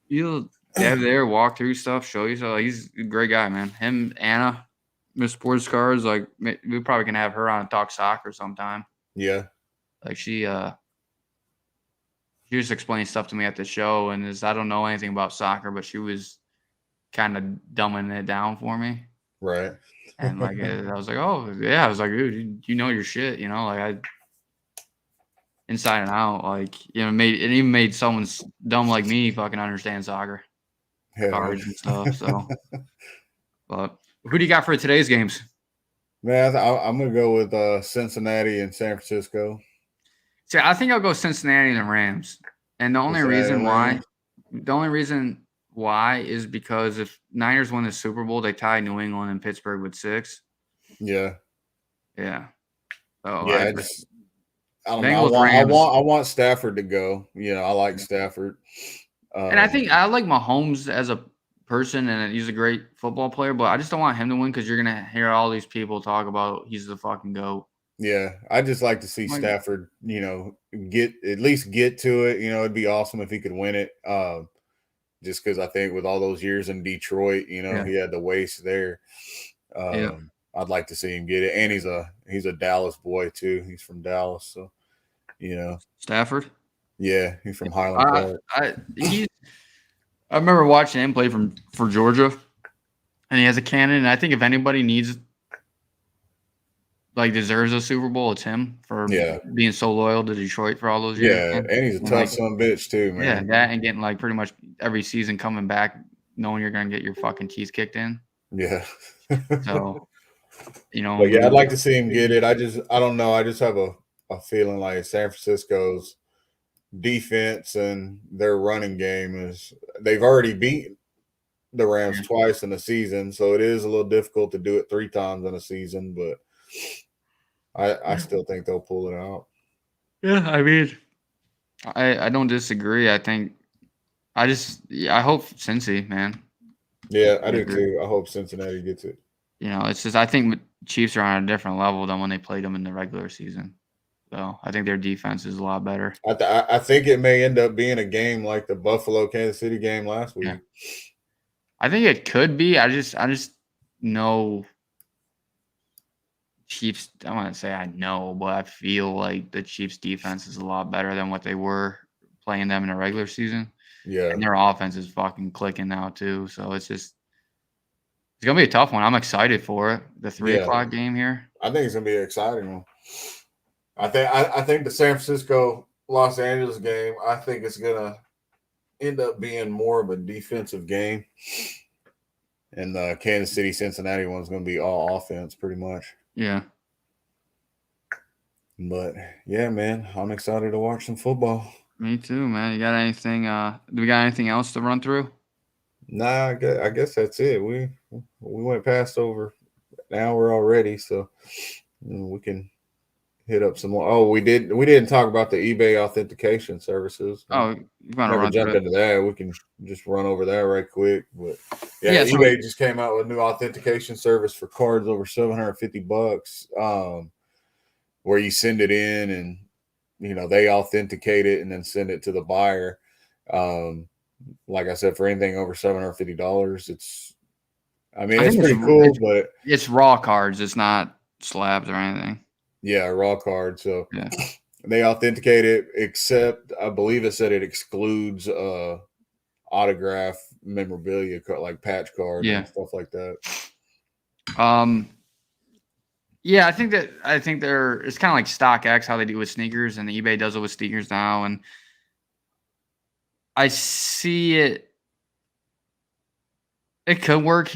He'll have there, walk through stuff, show you. So he's a great guy, man. Him, Anna, Miss Sports Cards, like we probably can have her on and talk soccer sometime. Yeah. Like she just explained stuff to me at the show, and I don't know anything about soccer, but she was kind of dumbing it down for me. Right. And like I was like, oh yeah, I was like, dude, you know your shit, like I inside and out, like it even made someone dumb like me fucking understand soccer, cards and stuff. So, but who do you got for today's games? Man, I'm gonna go with Cincinnati and San Francisco. See, I think I'll go Cincinnati and the Rams, and the only reason why is because if Niners win the Super Bowl, they tie New England and Pittsburgh with 6. Yeah. Yeah. Oh, yeah. I don't know. I want Stafford to go. I like Stafford. And I think I like Mahomes as a person, and he's a great football player, but I just don't want him to win because you're gonna hear all these people talk about he's the fucking GOAT. Yeah, I just like to see Stafford, get to it. It'd be awesome if he could win it. Just because I think with all those years in Detroit, he had the waste there. I'd like to see him get it, and he's a Dallas boy too. He's from Dallas, so Stafford. Yeah, he's from Highland Park. I remember watching him play for Georgia, and he has a cannon. And I think if anybody deserves a Super Bowl, it's him for being so loyal to Detroit for all those years. Yeah, and he's a tough son of a bitch too, man. Yeah, that and getting pretty much every season coming back knowing you're going to get your fucking teeth kicked in. Yeah. So, But yeah, I'd like to see him get it. I don't know. I just have a feeling like San Francisco's defense and their running game they've already beaten the Rams twice in a season, so it is a little difficult to do it 3 times in a season, but I still think they'll pull it out. Yeah, I mean, I don't disagree. I think I hope Cincy, man. Yeah, I do too. I hope Cincinnati gets it. It's just I think Chiefs are on a different level than when they played them in the regular season. So I think their defense is a lot better. I think it may end up being a game like the Buffalo Kansas City game last week. Yeah. I think it could be. I just know Chiefs. I want to say I know, but I feel like the Chiefs' defense is a lot better than what they were playing them in the regular season. Yeah, and their offense is fucking clicking now too. So it's gonna be a tough one. I'm excited for it. The 3:00 game here. I think it's gonna be an exciting one. I think the San Francisco Los Angeles game. I think it's gonna end up being more of a defensive game, and the Kansas City Cincinnati one's gonna be all offense, pretty much. Yeah. But yeah, man, I'm excited to watch some football. Me too, man. You got anything? Do we got anything else to run through? Nah, I guess that's it. We went past over an hour already, so we can hit up some more. Oh, we didn't talk about the eBay authentication services. Oh, you want to never jump into that. We can just run over that right quick. But yeah, eBay just came out with a new authentication service for cards over $750. Where you send it in and they authenticate it and then send it to the buyer. Like I said, for anything over $750, it's pretty cool, but it's raw cards. It's not slabs or anything. Yeah, raw card. So yeah. They authenticate it, except I believe it said it excludes autograph memorabilia, like patch cards and stuff like that. Yeah, I think it's kind of like StockX, how they do with sneakers, and the eBay does it with sneakers now. And I see it. It could work,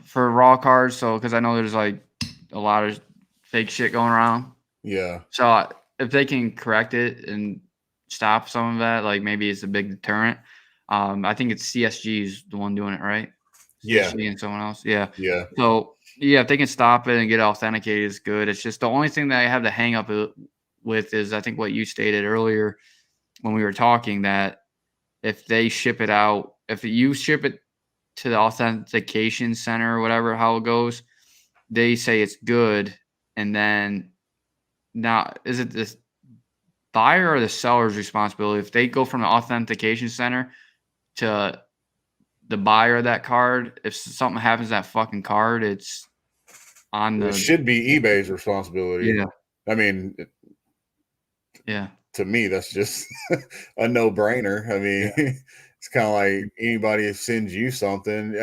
for raw cards. So, because I know there's like a lot of fake shit going around. Yeah. So if they can correct it and stop some of that, like maybe it's a big deterrent. I think it's CSG is the one doing it, right? Yeah. CSG and someone else. Yeah. Yeah. So yeah, if they can stop it and get it authenticated, it's good. It's just the only thing that I have to hang up with is I think what you stated earlier when we were talking, that if they ship it out, if you ship it to the authentication center or whatever, how it goes, they say it's good. And then now, is it the buyer or the seller's responsibility? If they go from the authentication center to the buyer of that card, if something happens to that fucking card, it's on the. It should be eBay's responsibility. Yeah. I mean, yeah. To me, that's just a no-brainer. I mean, it's kind of like anybody sends you something.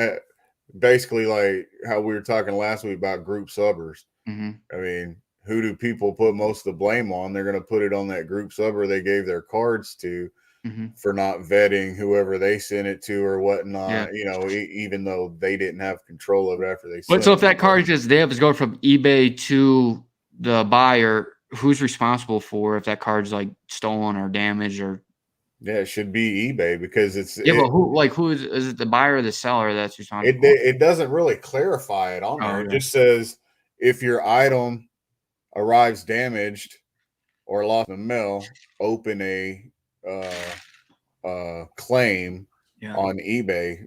Basically, like how we were talking last week about group subbers. Mm-hmm. I mean, who do people put most of the blame on? They're going to put it on that group subber they gave their cards to for not vetting whoever they sent it to or whatnot, even though they didn't have control of it after they sent it. But so if that card is going from eBay to the buyer, who's responsible for if that card's like stolen or damaged or? Yeah, it should be eBay because it's but who is it, the buyer or the seller that's responsible? It doesn't really clarify it on there. It just says if your item arrives damaged or lost in the mail, open a claim on eBay,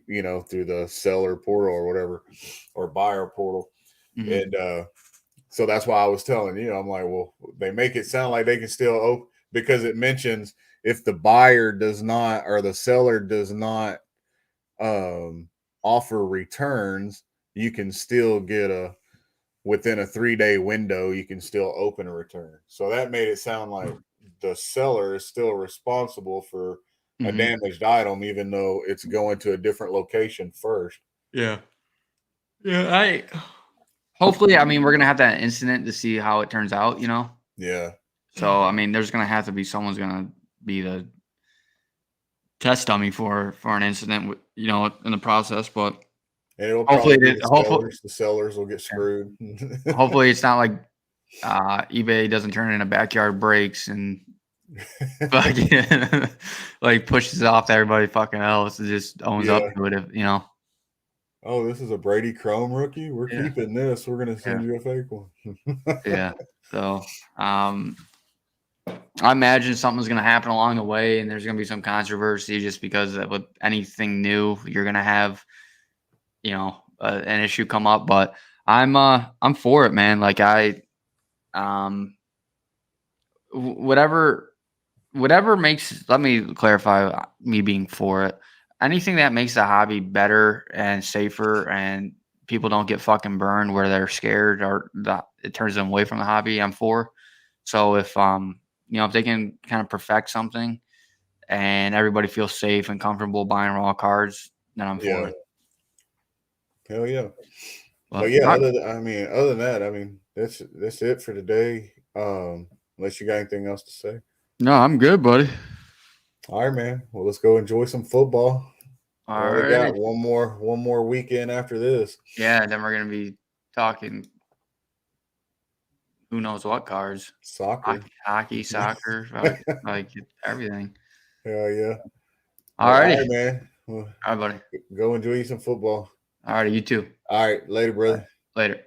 through the seller portal or whatever, or buyer portal. And so that's why I was telling you, I'm like, well, they make it sound like they can still open, because it mentions if the buyer does not or the seller does not offer returns, you can still get within a 3-day window, you can still open a return. So that made it sound like the seller is still responsible for a damaged item, even though it's going to a different location first. Yeah. Yeah. Hopefully, we're going to have that incident to see how it turns out, Yeah. So, there's going to have to be someone's going to be test dummy for an incident, you know, in the process. But And it'll hopefully, probably be the sellers will get screwed. hopefully it's not like eBay doesn't turn into backyard breaks and fucking like pushes it off to everybody fucking else. It just owns up to it, you know. Oh, this is a Brady Chrome rookie. We're keeping this. We're gonna send you a fake one. Yeah. So I imagine something's going to happen along the way, and there's going to be some controversy just because with anything new, you're going to have, you know, an issue come up. But I'm for it, man. Like whatever makes. Let me clarify me being for it. Anything that makes the hobby better and safer, and people don't get fucking burned where they're scared or it turns them away from the hobby, I'm for. So if you know, if they can kind of perfect something and everybody feels safe and comfortable buying raw cards, then I'm for it. Hell yeah. But yeah, other than that, I mean, that's it for today. Unless you got anything else to say. No, I'm good, buddy. All right, man. Well, let's go enjoy some football. All right. right. Got one more weekend after this. Yeah, then we're gonna be talking who knows what cards. Soccer. Hockey, soccer, like everything. Hell yeah. All right, man. Well, all right, buddy. Go enjoy you some football. All right, you too. All right. Later, brother. Later.